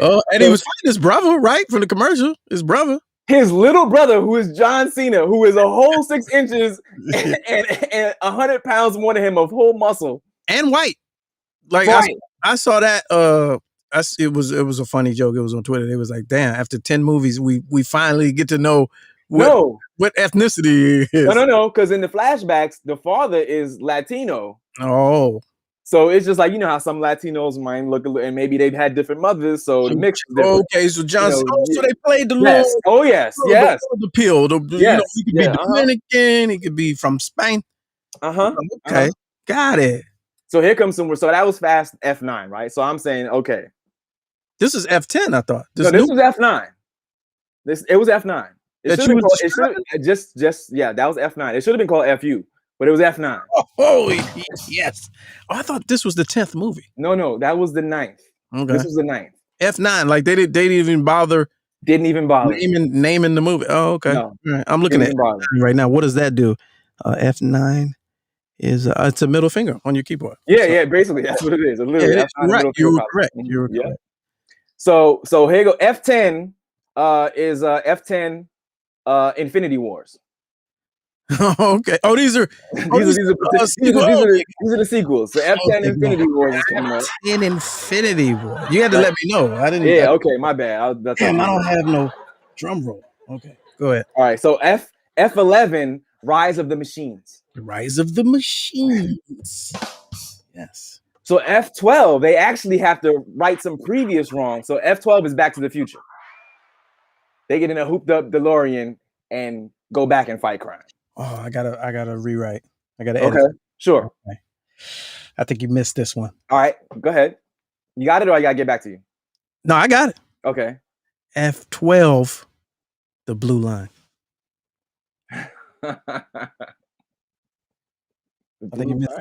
Oh, and he was fighting his brother, right? From the commercial. His brother. His little brother, who is John Cena, who is a whole 6 inches and 100 pounds more than him of whole muscle. And white. Like right. I saw that it was a funny joke. It was on Twitter. They was like, damn, after 10 movies, we finally get to know what ethnicity is. No, because in the flashbacks, the father is Latino. Oh. So it's just like, you know how some Latinos might look and maybe they've had different mothers, so the mix is different. Okay, so John, so they played the yes. little. Oh yes. The pill. Yes. You know, he could be Dominican. He could be from Spain. Okay, got it. So here comes some. So that was Fast F9, right? So I'm saying, okay, this is F10. I thought this was F9. It was F9. It should have been called. That was F9. It should have been called FU, but it was F9. Oh yes. Oh, I thought this was the 10th movie. No, that was the 9th. Okay, this was the 9th. F9. Like they didn't even bother. Didn't even bother naming the movie. Oh, okay. No, right. I'm looking at it right now. What does that do? F9 is it's a middle finger on your keyboard. Yeah, basically that's what it is. Literally, right. You were correct. You were correct. So here you go. F10 is F10 Infinity Wars. Okay. Oh, these are the sequels. So F10 Infinity Wars is coming up. In Infinity War. You had to let me know. I didn't. Yeah. Okay. My bad. I don't have no drum roll. Okay. Go ahead. All right. So F11 Rise of the Machines. The Rise of the Machines. Yes. So F12 they actually have to right some previous wrong. So F12 is Back to the Future. They get in a hooped up DeLorean and go back and fight crime. Oh, I gotta rewrite. I gotta edit. Okay, sure. Okay. I think you missed this one. All right, go ahead. You got it, or I gotta get back to you? No, I got it. Okay. F12, the blue line. I think you missed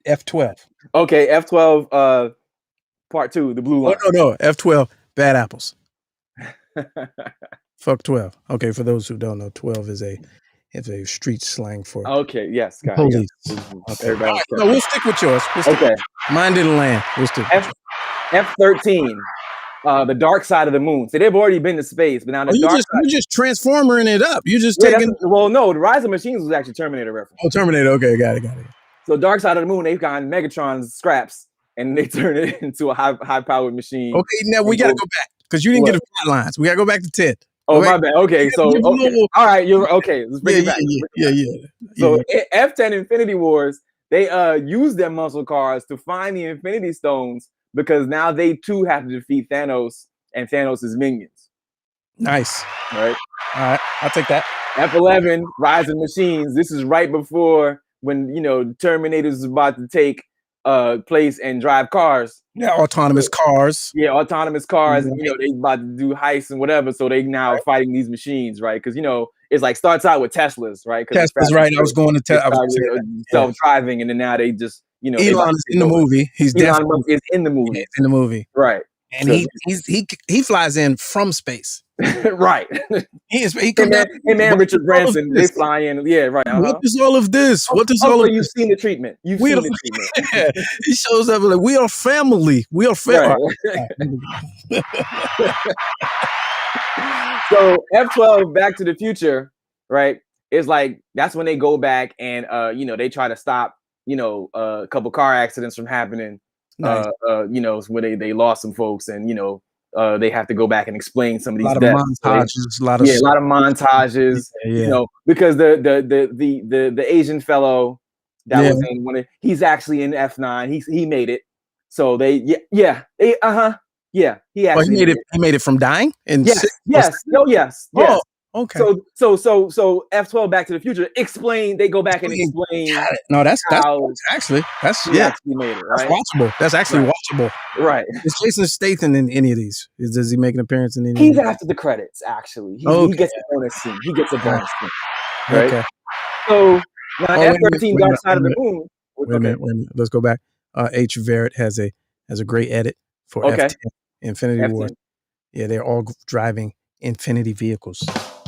F12. Okay, F12, part 2, the blue line. Oh no, F12, bad apples. Fuck 12. Okay, for those who don't know, 12 is a street slang for yes, got police. Okay. Right, no, we'll stick with yours. Mine didn't land. We'll stick. F13, the dark side of the moon. So they've already been to space, but now you're just transformering it up. You just taking. Well, no, the Rise of Machines was actually Terminator reference. Oh, Terminator. Okay, got it. So dark side of the moon, they've got Megatron's scraps and they turn it into a high powered machine. Okay, now we gotta go back because you didn't get the flat lines. We gotta go back to 10. Oh, my bad. Okay, so all right, you're okay. Let's bring it back. Yeah. So F10 Infinity Wars, they use their muscle cars to find the Infinity Stones because now they too have to defeat Thanos and Thanos' minions. Nice. All right, I'll take that. F11 Rise of Machines. This is right before when Terminators is about to take place and drive cars. Yeah, autonomous cars. Yeah, autonomous cars. And, they about to do heists and whatever. So they now fighting these machines, right? Because it's like starts out with Teslas, right? Teslas, right? I was going to tell self-driving, and then now they just Elon is in the movie. Elon Musk is in the movie. He's in the movie, right? And he flies in from space. Right. He come back. Hey man, Richard Branson, they fly in. Yeah, right. What is all of this? What is all of this? You've seen the treatment. You've seen the treatment. He shows up like, we are family. We are family. Right. So F12 Back to the Future, right? Is like that's when they go back and they try to stop a couple car accidents from happening. Nice. Where they lost some folks and they have to go back and explain some of A these lot of deaths. montages, a lot of montages. Yeah. Because the Asian fellow that was in one, he's actually in F9. He made it. So he He actually made it from dying. And yes. Oh, okay. So F12 Back to the Future they go back and explain. No, that's how actually he actually made it, right? That's watchable. That's actually watchable. Right. Is Jason Statham in any of these? Does he make an appearance in any? He's after the credits. Actually, he gets a bonus scene. He gets a bonus scene. Right. Okay. So now F13 Dark Side of the Moon. Wait a minute. Let's go back. H. Verrett has a great edit for F10 Infinity War. Yeah, they're all driving Infinity vehicles.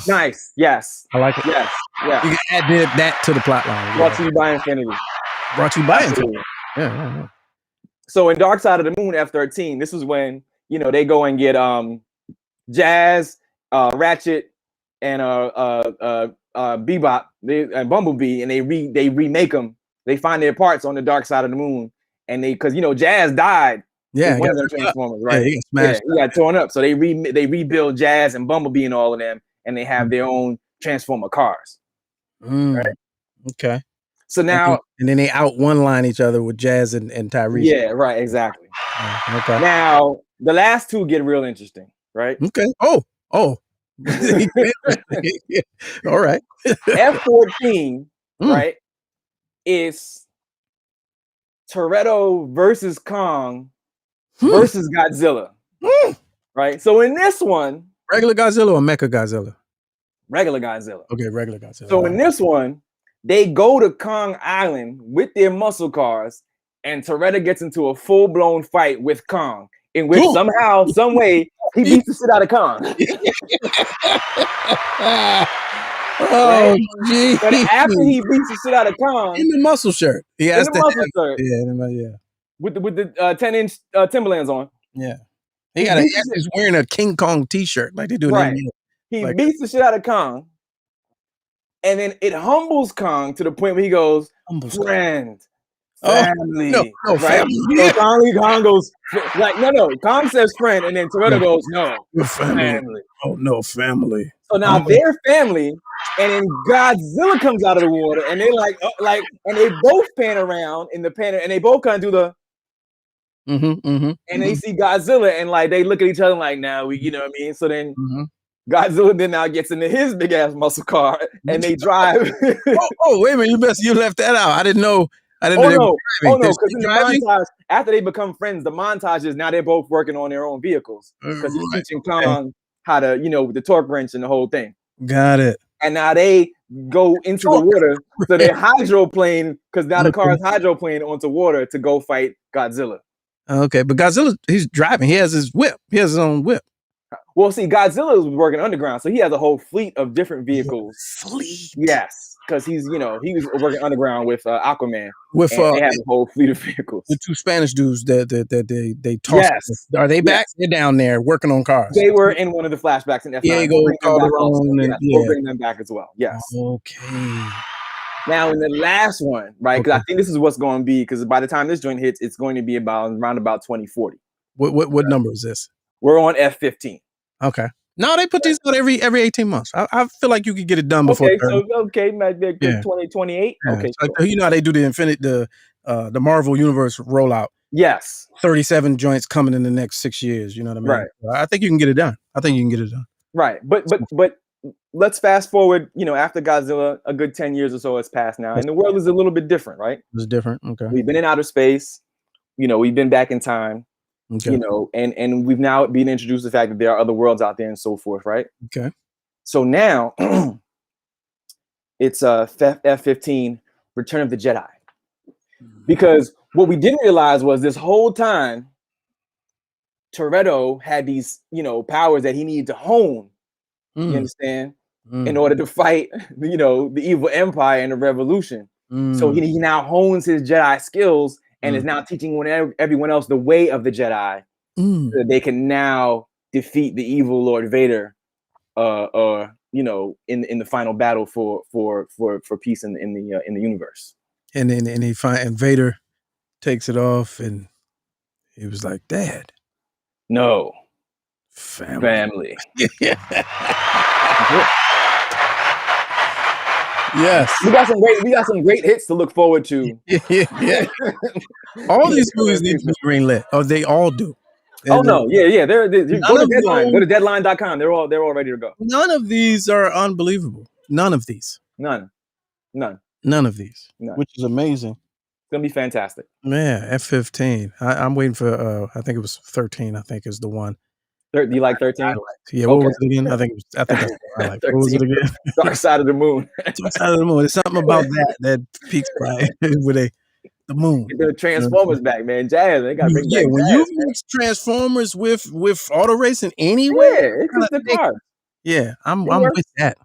Nice. Yes. I like it. Yes. Yeah. You can add that to the plot line. Brought to you by Infinity. Yeah. So in Dark Side of the Moon, F13, this is when they go and get Jazz, Ratchet, and Bebop, and Bumblebee, and they remake them. They find their parts on the Dark Side of the Moon, and because Jazz died. Yeah, one of their Transformers, right? Yeah, he got torn up. So they rebuild Jazz and Bumblebee and all of them, and they have their own Transformer cars. Right? Okay. So now, and then they out one line each other with Jazz and Tyrese. Yeah, right, exactly. Okay. Now the last two get real interesting, right? Okay. Oh. All right. F14, right, is Toretto versus Kong versus Godzilla. Right? So in this one, regular Godzilla or Mecha Godzilla? Regular Godzilla. Okay, regular Godzilla. So in this one, they go to Kong Island with their muscle cars, and Toretto gets into a full-blown fight with Kong, in which somehow, some way, he beats the shit out of Kong. Oh, geez. But after he beats the shit out of Kong, in the muscle shirt, he has in the muscle shirt, yeah, with the 10-inch Timberlands on. Yeah, he's wearing a King Kong T-shirt like they do. Right. He beats the shit out of Kong, and then it humbles Kong to the point where he goes, "Friend, family, no, right?" family. So Kong goes like, no. Kong says friend, and then Toretto goes, "No, family." Oh no, family. So now they're family, and then Godzilla comes out of the water, and they and they both pan around in the pan, and they both kind of do the. And they see Godzilla, and they look at each other like, "Now we," you know what I mean? So then Godzilla then now gets into his big ass muscle car, and they drive. Wait a minute! You left that out. I didn't know. Oh no! Because in the montage, after they become friends, the montage is now they're both working on their own vehicles because he's teaching Kong how to, with the torque wrench and the whole thing. Got it. And now they go into the water, so they're hydroplane because now the car is hydroplane onto water to go fight Godzilla. Okay, but Godzilla, he's driving. He has his whip. He has his own whip. Well, see, Godzilla is working underground, so he has a whole fleet of different vehicles. Yes, because he was working underground with Aquaman. They have a whole fleet of vehicles. The two Spanish dudes that they tossed. Yes. Are they back? They're down there working on cars. They were in one of the flashbacks in F9. We'll bring them back as well. Yes. Okay. Now in the last one, right? Because I think this is what's going to be. Because by the time this joint hits, it's going to be around about 2040. What number is this? We're on F15. Okay. No, they put these out every 18 months. I feel like you could get it done before. Maybe 2028. Yeah. Okay. So, you know how they do the Marvel Universe rollout. Yes. 37 joints coming in the next 6 years. You know what I mean? Right. I think you can get it done. Right. But let's fast forward. After Godzilla, a good 10 years or so has passed now, and the world is a little bit different, right? It's different. Okay. We've been in outer space. We've been back in time. Okay. And we've now been introduced to the fact that there are other worlds out there and so forth, right? Okay. So now it's F-15, Return of the Jedi. Because what we didn't realize was this whole time Toretto had these, powers that he needed to hone. You understand? In order to fight, the evil empire and the revolution. So he now hones his Jedi skills and is now teaching everyone else the way of the Jedi, so that they can now defeat the evil Lord Vader, in the final battle for peace in the universe. And then Vader takes it off, and he was like, "Dad, no, Family. Yes. We got some great hits to look forward to. Yeah. All these movies need to be greenlit. Oh, they all do. Oh no, yeah. They're go to Deadline. Go to those- deadline.com. They're all ready to go. None of these are unbelievable. None of these. None. None of these. None. Which is amazing. It's gonna be fantastic. Man, F-15. I'm waiting for I think it was 13, I think is the one. Do you like 13? Yeah, what was it again? I think that's what I like. What was it again? Dark Side of the Moon. Dark Side of the Moon. There's something about that peaks by with the moon. Get the Transformers back, man. Jazz. They got big back when jazz, you man. mix Transformers with auto racing anyway. Yeah, it's just the car. Yeah, I'm with that.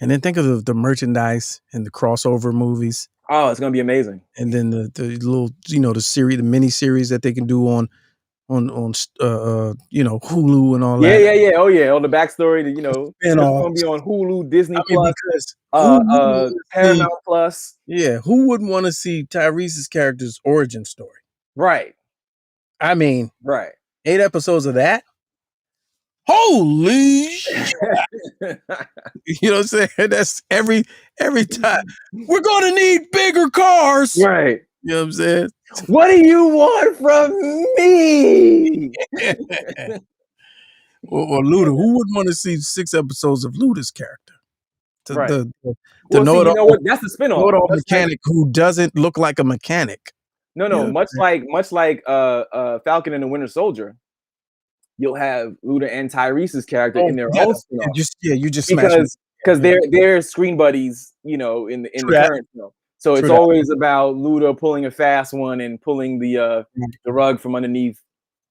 And then think of the merchandise and the crossover movies. Oh, it's gonna be amazing. And then the little, the mini series that they can do on Hulu and all that. Yeah. Oh yeah, all the backstory. It's gonna be on Hulu, Disney Plus, Paramount Plus. Yeah, who wouldn't want to see Tyrese's character's origin story? Right. I mean, right. 8 episodes of that. Holy shit! You know what I'm saying? That's every time. We're gonna need bigger cars. Right. You know what I'm saying? What do you want from me? or Luda. Who wouldn't want to see 6 episodes of Luda's character? Right. The Well, see, you know what? That's the spinoff. know-it-all mechanic who doesn't look like a mechanic. No. You know Much like Falcon and the Winter Soldier, you'll have Luda and Tyrese's character in their own spinoff. You just because they're screen buddies, in the current film. So it's always about Luda pulling a fast one and pulling the rug from underneath,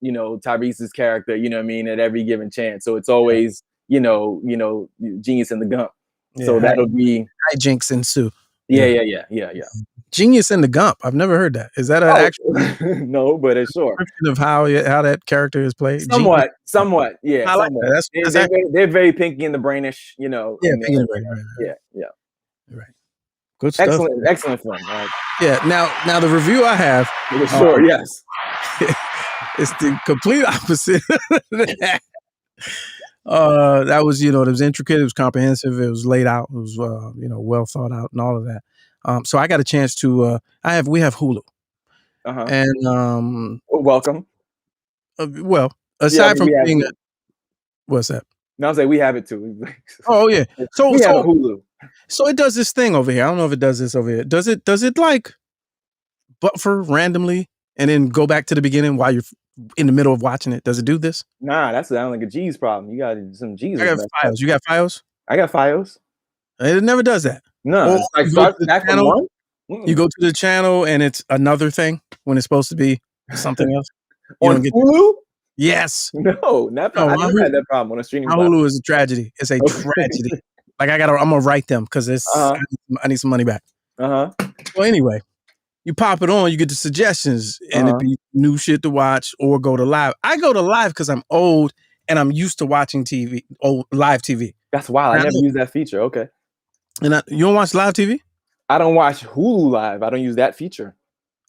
Tyrese's character, you know what I mean, at every given chance. So it's always, Genius in the Gump. Yeah, so that'll be hijinks ensue. Yeah. Genius in the Gump. I've never heard that. Is that an actual no, but it's sure description of how that character is played? Somewhat. Yeah. I like that. They're very Pinky and the Brainish, Yeah, Pinky and the Brain. Yeah. Right. Good stuff. Excellent film. Right? Yeah. Now the review I have. Sure. Yes. It's the complete opposite. That was, it was intricate, it was comprehensive, it was laid out, it was well thought out and all of that. So I got a chance to we have Hulu. And welcome. Well, aside from being what's that? No, I'll say we have it too. Oh yeah. So we have Hulu. So it does this thing over here. I don't know if it does this over here. Does it like buffer randomly and then go back to the beginning while you're in the middle of watching it? Does it do this? Nah, that's sound like a G's problem. You got some G's. I got Fios. You got Fios? I got Fios. It never does that. No, it's like start back from one. You go to the channel and it's another thing when it's supposed to be something else. On Hulu? Yes. No, not I never had that problem on a streaming platform. Hulu is a tragedy. It's a tragedy. Like I'm gonna write them because I need some money back. Well, anyway, you pop it on, you get the suggestions, and it be new shit to watch or go to live. I go to live because I'm old and I'm used to watching live TV. That's wild. I never used that feature. Okay. And you don't watch live TV? I don't watch Hulu live. I don't use that feature.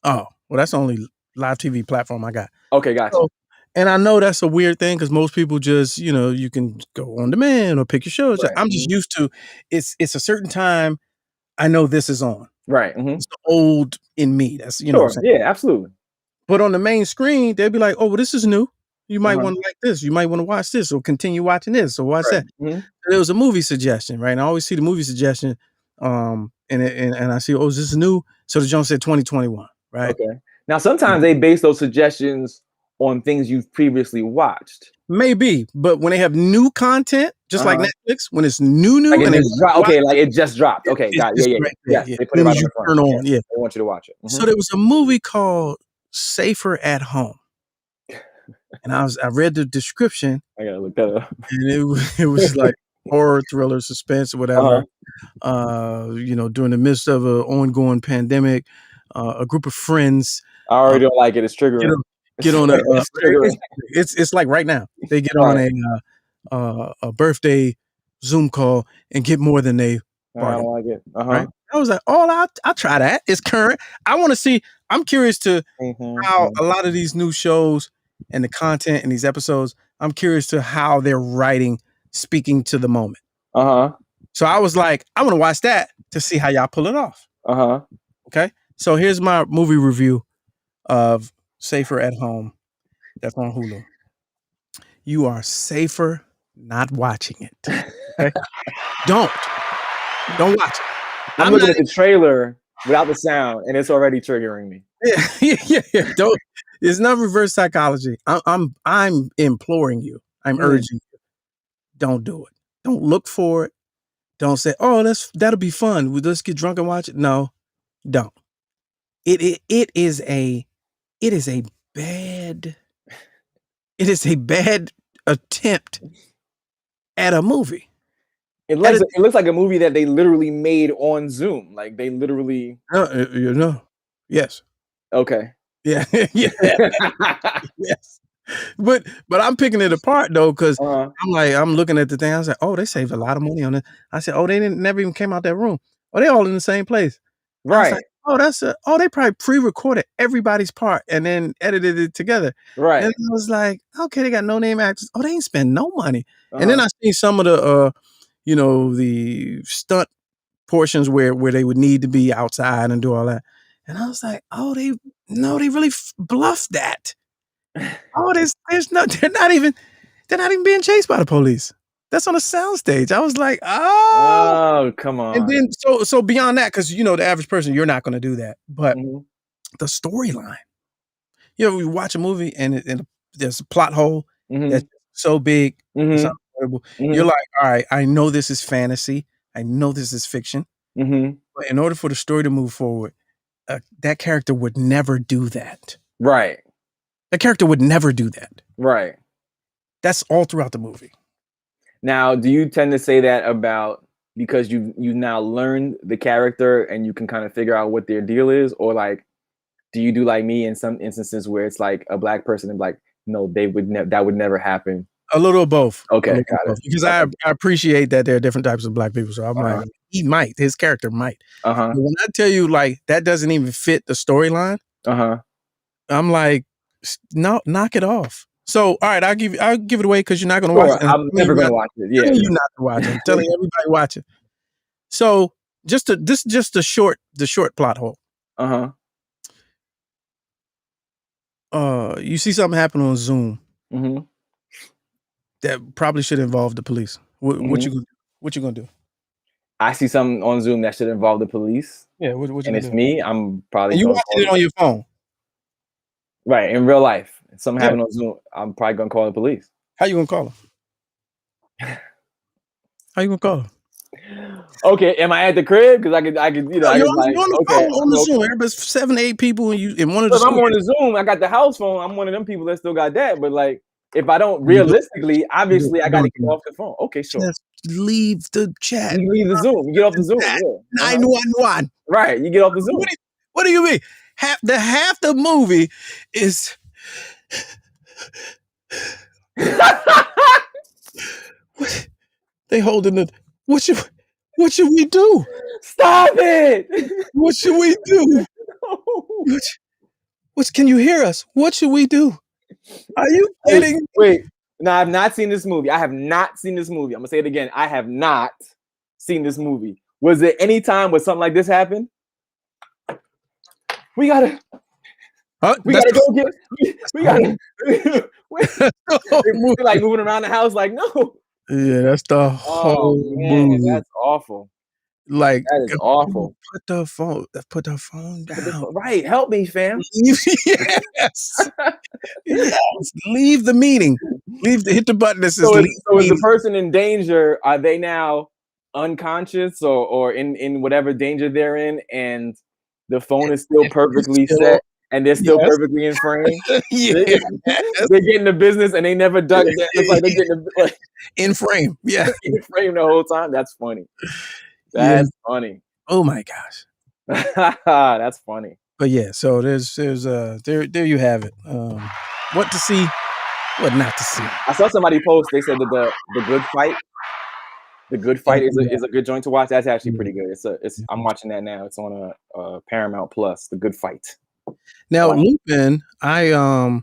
Oh, well, that's the only live TV platform I got. Okay, gotcha. So, and I know that's a weird thing because most people just, you can go on demand or pick your shows. Right. I'm just used to it's a certain time. I know this is on. Right. It's the old in me. That's know what I'm saying? Yeah, absolutely. But on the main screen, they'd be like, "Oh, well, this is new. You might want to like this. You might want to watch this, or continue watching this, or watch that." There was a movie suggestion, right? And I always see the movie suggestion, and I see, "Oh, is this new?" So the Jones said 2021, right? Okay. Now sometimes they base those suggestions on things you've previously watched. Maybe, but when they have new content, just like Netflix, when it's new, like and like it just dropped. Okay, got it. Yeah. They put it right on the front. Turn on, They want you to watch it. So there was a movie called Safer at Home, and I read the description. I gotta look that up. And it was like horror, thriller, suspense, or whatever. During the midst of an ongoing pandemic, a group of friends. I already don't like it. It's triggering. Get on it's like right now they get on a birthday Zoom call and get more than they I don't like it. Right? I was like, I'll try that. It's current. I want to see. I'm curious to how a lot of these new shows and the content in these episodes, I'm curious to how they're writing, speaking to the moment. So I was like, I'm gonna watch that to see how y'all pull it off. Okay. So here's my movie review of Safer at Home. That's on Hulu. You are safer not watching it. Okay? Don't watch it. I'm looking at the trailer without the sound, and it's already triggering me. Yeah. Don't. It's not reverse psychology. I'm imploring you. I'm urging you. Don't do it. Don't look for it. Don't say, "Oh, that'll be fun. Let's get drunk and watch it." No, don't. It is a bad attempt at a movie. It looks like a movie that they literally made on Zoom. Like they literally. Yes. Okay. Yeah. Yeah. Yes. But I'm picking it apart though, because I'm looking at the thing. I was like, oh, they saved a lot of money on it. I said, oh, they never even came out that room. Oh, they all in the same place. Right. Like, oh, they probably pre-recorded everybody's part and then edited it together. Right. And I was like, okay, they got no name actors. Oh, they ain't spend no money. And then I seen some of the the stunt portions where they would need to be outside and do all that. And I was like, oh, they really bluffed that. Oh, there's no, they're not even being chased by the police. That's on a soundstage. I was like, oh, come on. And then so beyond that, because the average person, you're not going to do that. But the storyline, we watch a movie and there's a plot hole that's so big, it's unavoidable. You're like, all right, I know this is fantasy, I know this is fiction, but in order for the story to move forward, that character would never do that. Right. That character would never do that. Right. That's all throughout the movie. Now, do you tend to say that about because you now learned the character and you can kind of figure out what their deal is, or like, do you do like me in some instances where it's like a black person and like, no, that would never happen? A little of both. Okay, got it. Because I appreciate that there are different types of black people. So I'm like, his character might. But when I tell you like that doesn't even fit the storyline, I'm like, no, knock it off. So, all right, I'll give it away because you're not going to watch it. I'm never going to watch it. Yeah, you're not going to watch it. I'm telling everybody watch it. So, just the short plot hole. You see something happen on Zoom that probably should involve the police. What you gonna do? I see something on Zoom that should involve the police. Yeah, what you and it's do? me. I'm probably. And you watching it on your phone, right? In real life, if something happened on Zoom, I'm probably gonna call the police. How you gonna call them? How you gonna call them? Okay, am I at the crib? Because I could, I could like, on the Zoom. There's 7 to 8 people, and one of the. If I'm on the Zoom, I got the house phone. I'm one of them people that still got that. But like, if I don't realistically, obviously, I got to get off the phone. Okay, sure. Just leave the chat. You leave the Zoom. You get off the Zoom. 911. Right, you get off the Zoom. What do you mean? Half the movie is. They holding the. What should we do? Stop it! What should we do? No. What can you hear us? What should we do? Are you kidding? Wait. No, I've not seen this movie. I have not seen this movie. I'm gonna say it again. I have not seen this movie. Was there any time where something like this happened? We gotta go get. We gotta. We're like moving around the house. Like no. Yeah, that's the whole movie. That's awful. Like that is awful. Put the phone down. Right, help me, fam. Yes. Yes. Leave the meeting. Hit the button that says so is the person in danger, are they now unconscious or in whatever danger they're in, and the phone is still perfectly set and they're still perfectly in frame? Yeah. They're getting the business and they never duck that. It's like they're getting in frame. Yeah. In frame the whole time. That's funny. That's funny. Oh my gosh. That's funny. But yeah, so there's there you have it. What to see, what not to see. I saw somebody post, they said that the Good Fight. The Good Fight is a good joint to watch. That's actually pretty good. I'm watching that now. It's on a Paramount Plus, The Good Fight. Now, Lupin, now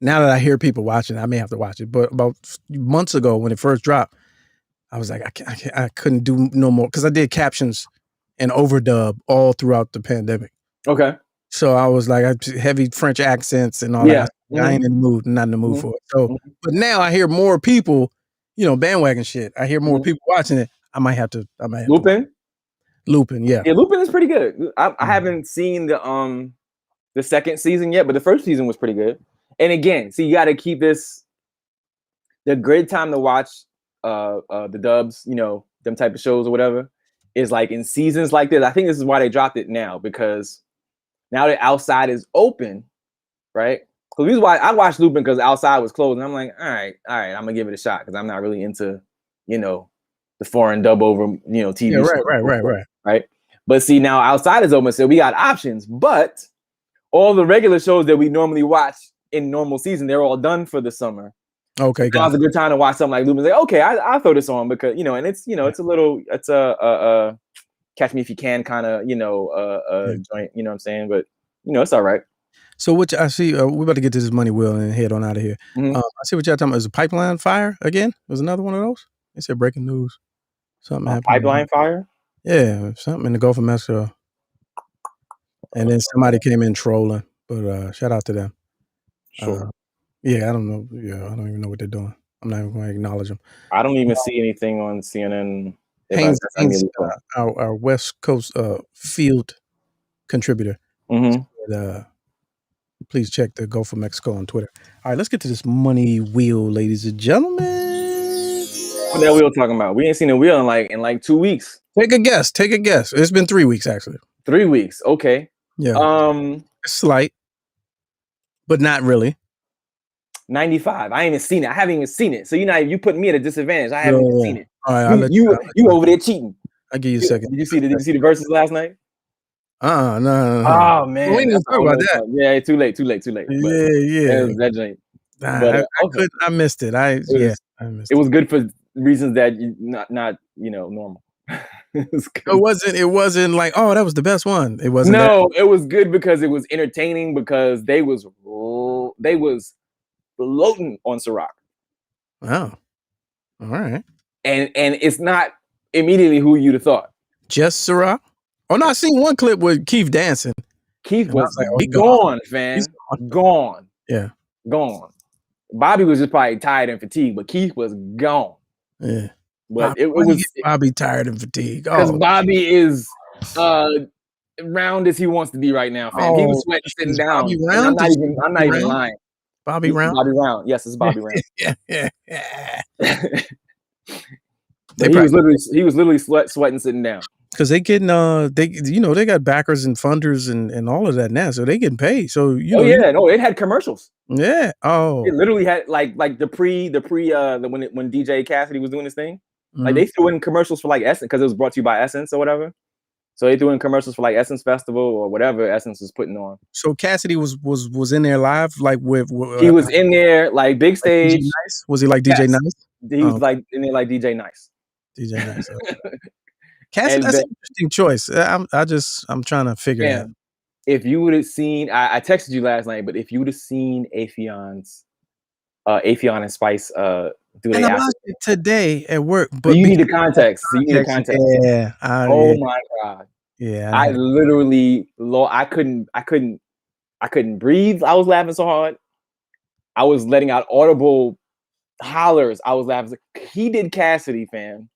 now that I hear people watching, I may have to watch it. But about months ago when it first dropped, I was like, I couldn't do no more because I did captions and overdub all throughout the pandemic. Okay. So I was like, heavy French accents and all Yeah. that. I ain't in the mood, not in the mood for it. So, but now I hear more people, bandwagon shit. I hear more people watching it. I might have to. Lupin? Lupin, yeah. Yeah, Lupin is pretty good. I haven't seen the second season yet, but the first season was pretty good. And again, see, you got to keep this the great time to watch the dubs, them type of shows or whatever, is like in seasons like this. I think this is why they dropped it now, because now that outside is open, right? Because this is why I watched Lupin, because outside was closed, and I'm like, all right, I'm gonna give it a shot because I'm not really into, the foreign dub over, TV. Yeah, right. But see, now outside is open, so we got options. But all the regular shows that we normally watch in normal season, they're all done for the summer. Okay, now's a good time to watch something like Lupin. Like, okay, I'll throw this on because and it's it's a catch me if you can kind of joint. You know what I'm saying? But it's all right. So what I see, we're about to get to this money wheel and head on out of here. I see what y'all talking about. Is a pipeline fire again? There's another one of those. They said breaking news. Something happened. Pipeline fire? Yeah, something in the Gulf of Mexico. And then somebody came in trolling, but shout out to them. Sure. Yeah, I don't know. Yeah, I don't even know what they're doing. I'm not even going to acknowledge them. I don't even see anything on CNN. Haynes, our West Coast field contributor. Said, please check the Gulf of Mexico on Twitter. All right, let's get to this money wheel, ladies and gentlemen. What that wheel talking about? We ain't seen a wheel in like 2 weeks. Take a guess. It's been 3 weeks actually. 3 weeks. Okay. Yeah. Slight, but not really. 95. I ain't even seen it. I haven't even seen it. So you putting me at a disadvantage. I haven't even seen it. All right, you over there cheating. I'll give you a second. Did you see the verses last night? No. Oh man, we didn't talk about that. Yeah, too late. Yeah. That joint. I missed it. I missed it. It was good for reasons that not normal. It wasn't like, oh, that was the best one. It wasn't. No, it was good because it was entertaining, because they was floating on Ciroc. Oh, all right. And it's not immediately who you'd have thought. Just Ciroc? Oh no, I seen one clip with Keith dancing. Keith was like, gone, fam. Gone. Yeah. Gone. Bobby was just probably tired and fatigued, but Keith was gone. Yeah. But it was Bobby tired and fatigued. Because Bobby is round as he wants to be right now, fam. He was sweating sitting down. Bobby round? I'm not even lying. Bobby Round? Bobby Round. Yes, it's Bobby Round. Yeah. He was literally sweating sitting down. Because they getting they got backers and funders and all of that now, so they getting paid. So it had commercials. Yeah. Oh, it literally had like the pre when DJ Cassidy was doing this thing. Like they threw in commercials for like Essence, because it was brought to you by Essence or whatever. So they threw in commercials for like Essence Festival or whatever Essence was putting on. So Cassidy was in there live, like with he was in there like big stage. Like Nice? Was he like DJ Nice? He was like in there like DJ Nice. DJ Nice. Okay. Cassidy, that's an interesting choice. I'm trying to figure it out. If you would have seen, I texted you last night, but if you would have seen Affion and Spice do and I watched it today at work, but you need the context. Yeah. Oh my God. Yeah. I literally, I couldn't breathe. I was laughing so hard. I was letting out audible hollers. I was laughing. He did Cassidy, fam.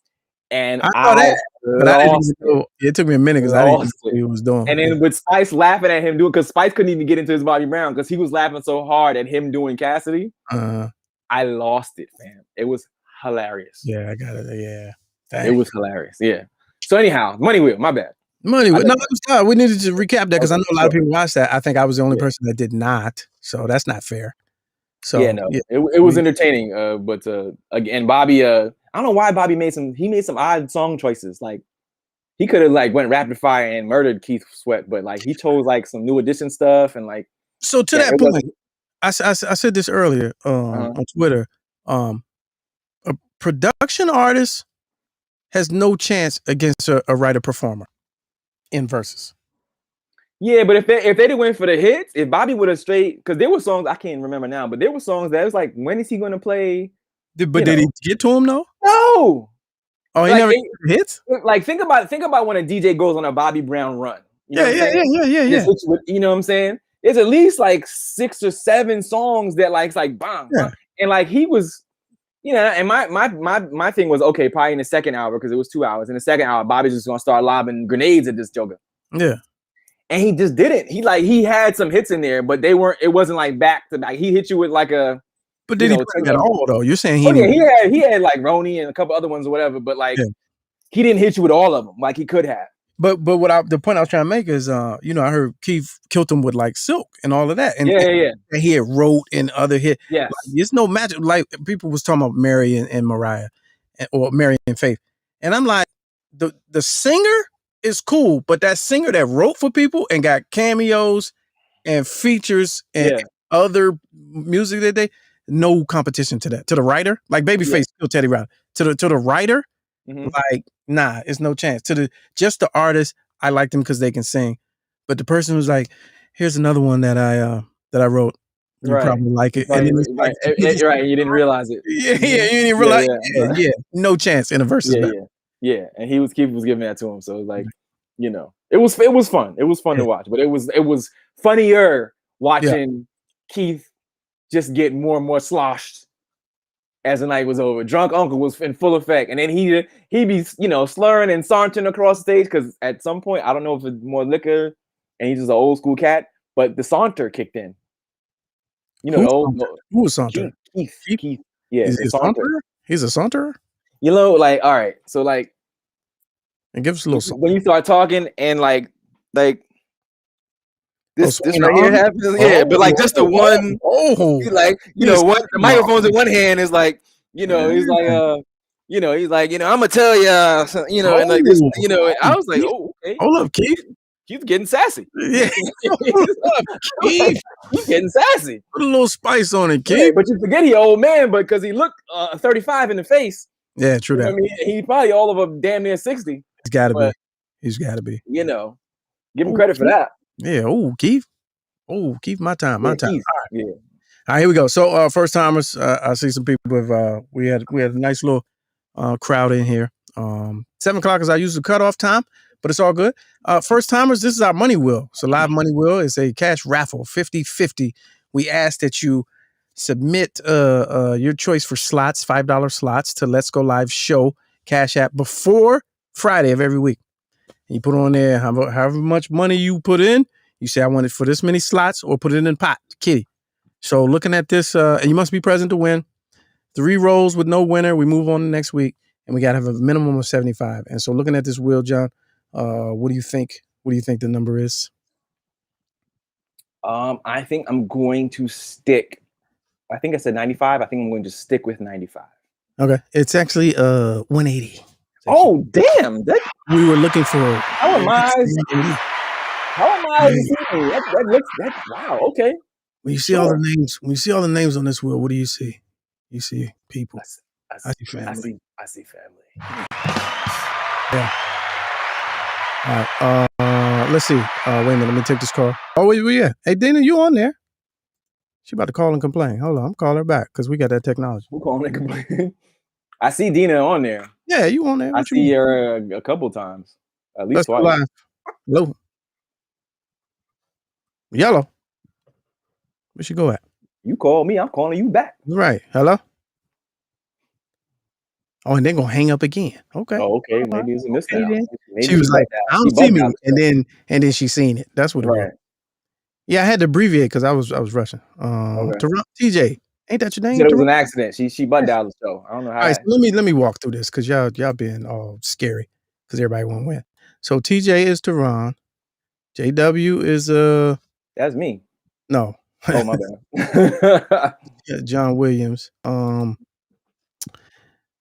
And I know that, but I didn't even know. It took me a minute because I didn't know what he was doing. And then with Spice laughing at him doing, because Spice couldn't even get into his Bobby Brown because he was laughing so hard at him doing Cassidy. I lost it, man. It was hilarious. Yeah, I got it. Yeah. It was hilarious. Yeah. So anyhow, Money Wheel, my bad. Money Wheel. No, that was tough. We needed to recap that because I know a lot of people watched that. I think I was the only person that did not. So that's not fair. So it was entertaining. But again, Bobby, I don't know why Bobby made some odd song choices. Like he could have like went rapid fire and murdered Keith Sweat, but like he chose like some New Edition stuff and like. So to that point, I said this earlier on Twitter. A production artist has no chance against a writer performer in verses. Yeah, but if they didn't win for the hits, if Bobby would have straight, because there were songs I can't remember now, but there were songs that was like, when is he going to play? But did he get to him though? No. Oh, he like, never hits. Like think about when a DJ goes on a Bobby Brown run. You know what I'm saying? Yeah. You know what I'm saying? There's at least like 6 or 7 songs that like it's like bang, bang. And like he was, you know, and my thing was okay, probably in the second hour because it was 2 hours. In the second hour, Bobby's just gonna start lobbing grenades at this joker. Yeah. And he just didn't. He had some hits in there, but it wasn't like back to back. He hit you with like a. But did he play at all though? You're saying he? Oh yeah, he had like Roni and a couple other ones or whatever, but like he didn't hit you with all of them like he could have. But the point I was trying to make is you know, I heard Keith killed him with like Silk and all of that, and and he had wrote in other hit. Yes, like, it's no magic. Like people was talking about Mary and Mariah, or Mary and Faith, and I'm like, the singer is cool, but that singer that wrote for people and got cameos and features and other music that they no competition to that. To the writer, like Babyface still Teddy Riley. To the writer, like nah, it's no chance. To just the artist, I like them because they can sing. But the person who's like, here's another one that I wrote. You probably like it. Right, and right, you didn't realize it. Yeah, you didn't realize no chance in a versus battle. Yeah, and Keith was giving that to him. So it was like, you know, it was fun. It was fun to watch, but it was funnier watching Keith just get more and more sloshed as the night was over. Drunk Uncle was in full effect, and then he'd be, you know, slurring and sauntering across the stage because at some point, I don't know if it's more liquor and he's just an old school cat, but the saunter kicked in. You know, who was Saunter? Keith. Yeah, is he Saunter? He's a Saunterer? You know, like, all right, so like, and give us a little when you start talking and like this right here happens, but like just the one, like, you know, what the microphone's in one hand is like, you know, he's like, you know, he's like, you know, I'm gonna tell you, you know, and like this, you know, I was like, oh, okay, hold up, Keith. Keith's getting sassy. Yeah, Keith. He's getting sassy. Put a little spice on it, Keith. Yeah, but you forget he old man, but because he looked 35 in the face. Yeah, true that. I mean, he probably all of a damn near 60. He's got to be. He's got to be. You know, give him credit for that. Yeah. Oh, Keith. Oh, Keith, my time. My time. Keith. All right. Yeah. All right, here we go. So, first timers. I see some people with. We had a nice little crowd in here. 7 o'clock is our usual cutoff time, but it's all good. First timers, this is our money wheel. So live money wheel is a cash raffle, 50-50. We ask that you submit your choice for slots, $5 slots to Let's Go Live Show Cash App before Friday of every week. And you put on there however much money you put in. You say, I want it for this many slots, or put it in pot, kitty. So looking at this, and you must be present to win. 3 rolls with no winner. We move on to next week, and we got to have a minimum of 75. And so looking at this wheel, John, what do you think? What do you think the number is? I think I'm going to stick. I think I said 95. I think I'm going to stick with 95. Okay. It's actually 180. Oh, damn. We were looking for. How am I? That looks wow. Okay. When you see all the names on this wheel, what do you see? You see people. I see family. I see family. Yeah. All right. Let's see. Wait a minute. Let me take this call. Oh, wait, yeah. Hey, Dana, you on there? She about to call and complain. Hold on. I'm calling her back because we got that technology. We're calling and complain. I see Dina on there. Yeah, you on there. I see her a couple times. At least twice. Hello. Yellow. Where she go at? You call me, I'm calling you back. Right. Hello? Oh, and they're gonna hang up again. Okay. Oh, okay. Maybe it's a mistake. She was like, I don't see me. And then she seen it. That's what it was. Yeah, I had to abbreviate because I was rushing. TJ, ain't that your name? It was an accident. She butt dialed the show. I don't know how. All right, so let me walk through this because y'all being all scary because everybody won't win. So TJ is Teron. JW is that's me. No. Oh my bad. Yeah, John Williams.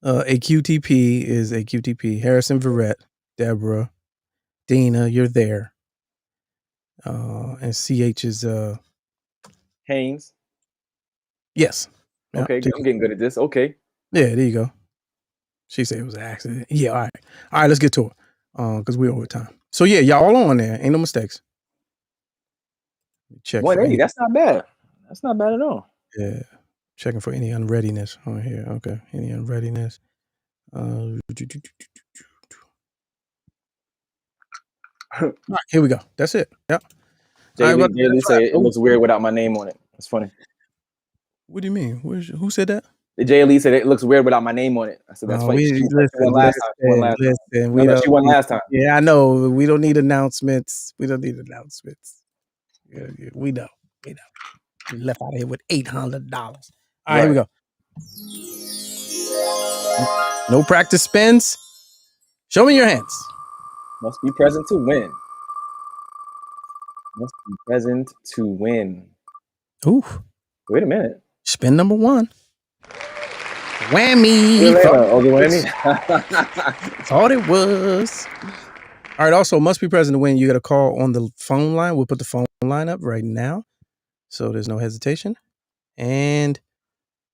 AQTP is AQTP. Harrison Verrett, Deborah, Dina, you're there. And CH is Haynes. Yes. Okay, I'm getting good at this. Okay. Yeah, there you go. She said it was an accident. Yeah, all right. All right, let's get to it. Because we're over time. So yeah, y'all all on there. Ain't no mistakes. Check 180. for That's not bad. That's not bad at all. yeah. Checking for any unreadiness on here. Okay, any unreadiness. All right, here we go. That's it. Yep. Jay All right, Lee say it looks weird without my name on it. That's funny. what do you mean? Who said that? Jay Lee said it looks weird without my name on it. I said that's funny. She won last time. She won last time. Yeah, I know. We don't need announcements. We don't need announcements. Yeah, we know. We know. We left out of here with $800. All right, here we go. No practice spins. Show me your hands. Must be present to win. Must be present to win. Ooh. Wait a minute. Spin number 1. Whammy. Whammy. Thought it was. All right. Also, must be present to win. You got a call on the phone line. We'll put the phone line up right now, so there's no hesitation. And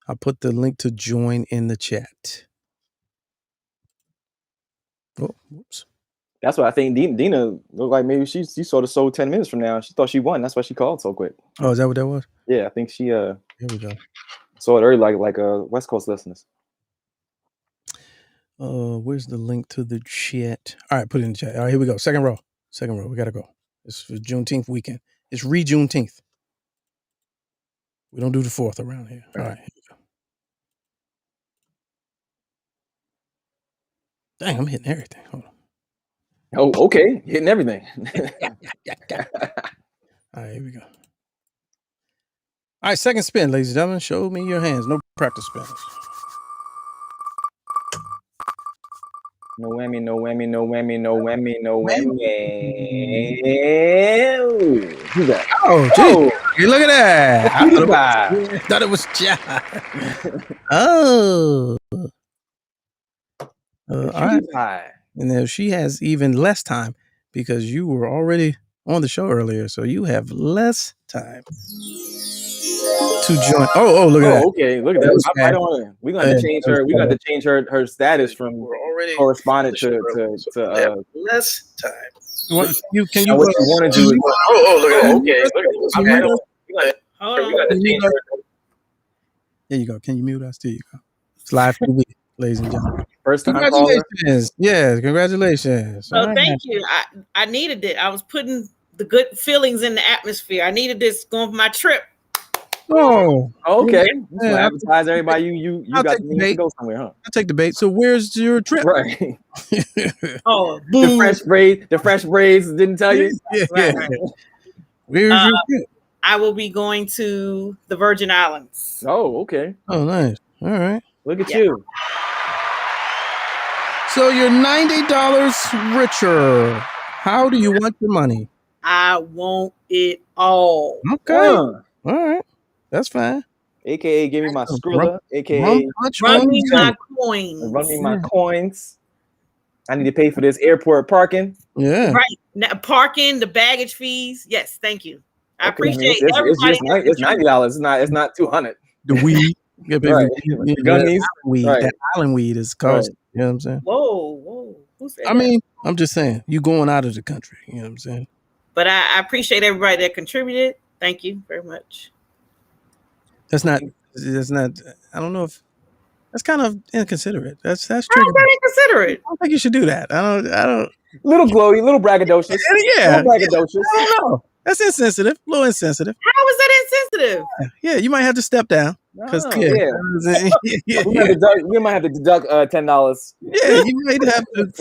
I'll put the link to join in the chat. Oh, whoops. That's what I think. Dina looked like maybe she saw the show 10 minutes from now. She thought she won. That's why she called so quick. Oh, is that what that was? Yeah, I think she Here we go. saw it early, like West Coast listeners. Where's the link to the chat? All right, put it in the chat. All right, here we go. Second row. We gotta go. It's for Juneteenth weekend. It's Juneteenth. We don't do the 4th around here. All right, here we go. Dang, I'm hitting everything. Hold on. Oh, okay. Hitting everything. All right, here we go. All right, second spin, ladies and gentlemen. Show me your hands. No practice spins. No whammy, no whammy, no whammy, no whammy, no whammy. Who's that? Oh, gee. Hey, look at that. I thought it was John. Oh. All right. And then she has even less time because you were already on the show earlier, so you have less time to join. Oh, look at that. Okay, look at that. We're going to change her. We're going to change her status from correspondent to less time. Can you what you want to do? Look at that. Okay, look at that. We're going to change her. There you go. Can you mute us? There you go. It's live TV, ladies and gentlemen. First time congratulations. Caller. Yeah, congratulations. Well, thank you. I needed it. I was putting the good feelings in the atmosphere. I needed this going for my trip. Oh, okay. Yeah. Advertise everybody. You got to go somewhere, huh? I'll take the bait. So where's your trip? Right. Oh, the fresh braids didn't tell you. Yeah. Right. Where's your trip? I will be going to the Virgin Islands. Oh, okay. Oh, nice. All right. Look at you. So you're $90 richer. How do you want your money? I want it all. Okay. All right. That's fine. AKA give me my Skrilla. AKA run me my coins. Run me my coins. I need to pay for this airport parking. Yeah. Right. Now, parking, the baggage fees. Yes, thank you. I appreciate everybody. It's $90. It's not $200. The weed. Right. That island weed is cost. Right. You know what I'm saying? Whoa. Who said that? mean, I'm just saying, you going out of the country. You know what I'm saying? But I appreciate everybody that contributed. Thank you very much. That's not, I don't know if, that's kind of inconsiderate. That's true. Inconsiderate. I don't think you should do that. I don't. Little glowy, little braggadocious. Yeah. Little braggadocious. I don't know. That's insensitive. A little insensitive. How is that insensitive? Yeah, you might have to step down. Because we might have to deduct $10. Yeah, you might have to.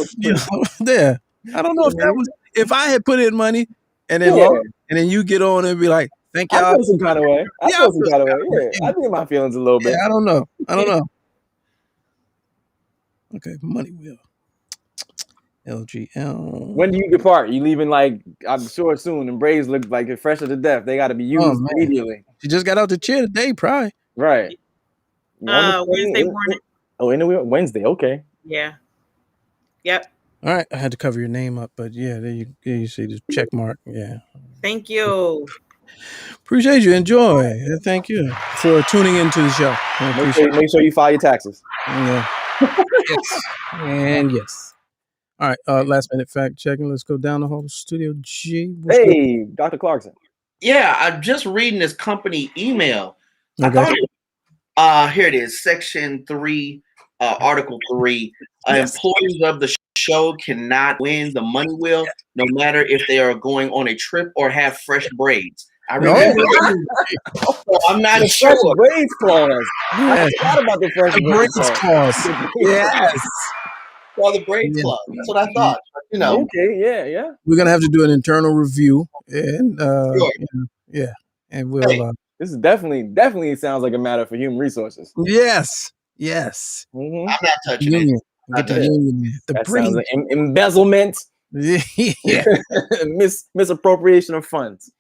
There. I don't know if that was if I had put in money and then and then you get on and be like, "Thank y'all." I feel some kind of way. Yeah, I think my feelings a little bit. I don't know. Okay, money wheel. LGL. When do you depart? You leaving like I'm sure soon. And braids look like they're fresh to death. They got to be used immediately. She just got out the chair today, probably. Right. Wednesday morning. Wednesday. Okay. Yeah. Yep. All right. I had to cover your name up, but yeah, there you see the check mark. Yeah. Thank you. Appreciate you. Enjoy. Thank you for tuning into the show. Make sure you file your taxes. Yeah. Yes. And yes. All right. Last minute fact checking. Let's go down the whole studio. G. Hey, Dr. Clarkson. Yeah, I'm just reading this company email. Okay. I thought here it is, section 3, article 3. Yes. Employees of the show cannot win the money wheel, no matter if they are going on a trip or have fresh braids. I remember so I'm not The sure. fresh braids clause. I Yes. forgot about the fresh The braids braids clause. clause. Yes. Well, the braids Yeah. club. That's what I thought. You know, Okay, yeah. We're gonna have to do an internal review, and Sure. yeah, and we'll. Hey. This is definitely sounds like a matter for human resources. Yes. Mhm. I'm not touching it. Union. Not Get the touching it. union. The That sounds breed. like embezzlement, Yeah. misappropriation of funds.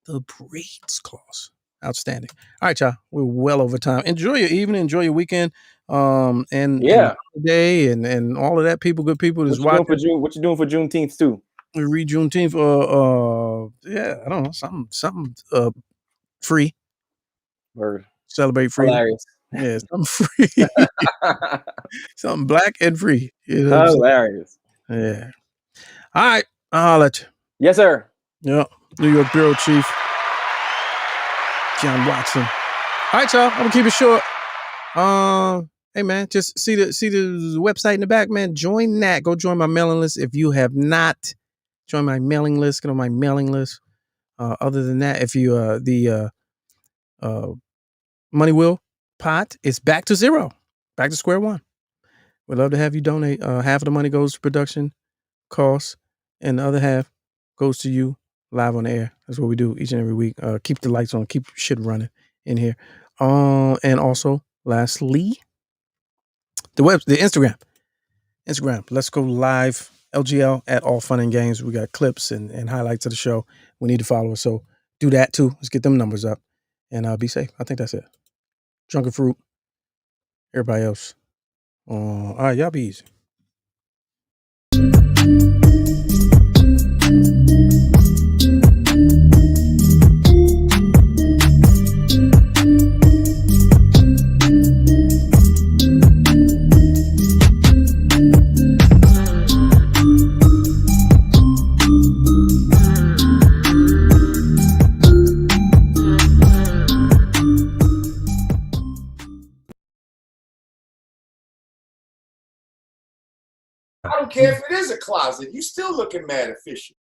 The breeds clause. Outstanding. All right, y'all. We're well over time. Enjoy your evening. Enjoy your weekend. And Yeah. day and all of that. Good people What is you doing for watching. June? What you doing for Juneteenth too? We read Juneteenth. Yeah, I don't know. Something free. Word. Celebrate freedom. Hilarious. Yeah, something free. Something black and free. You know what I'm saying? Hilarious. Yeah. All right. I'll let you. Yes, sir. Yeah. New York Bureau Chief John Watson. All right, y'all. I'm gonna keep it short. Hey man, just see the website in the back, man. Join that. Go join my mailing list. If you have not joined my mailing list, get on my mailing list. Other than that, if you the Money Wheel pot is back to zero, back to square one. We'd love to have you donate. Half of the money goes to production costs, and the other half goes to you live on the air. That's what we do each and every week. Keep the lights on, keep shit running in here. And also, lastly, the Instagram. Let's go live. LGL at All Fun and Games. We got clips and highlights of the show. We need to follow us, so do that too. Let's get them numbers up and be safe. I think that's it. Drunken Fruit. Everybody else. All right, y'all be easy. I don't care if it is a closet. You still looking mad official.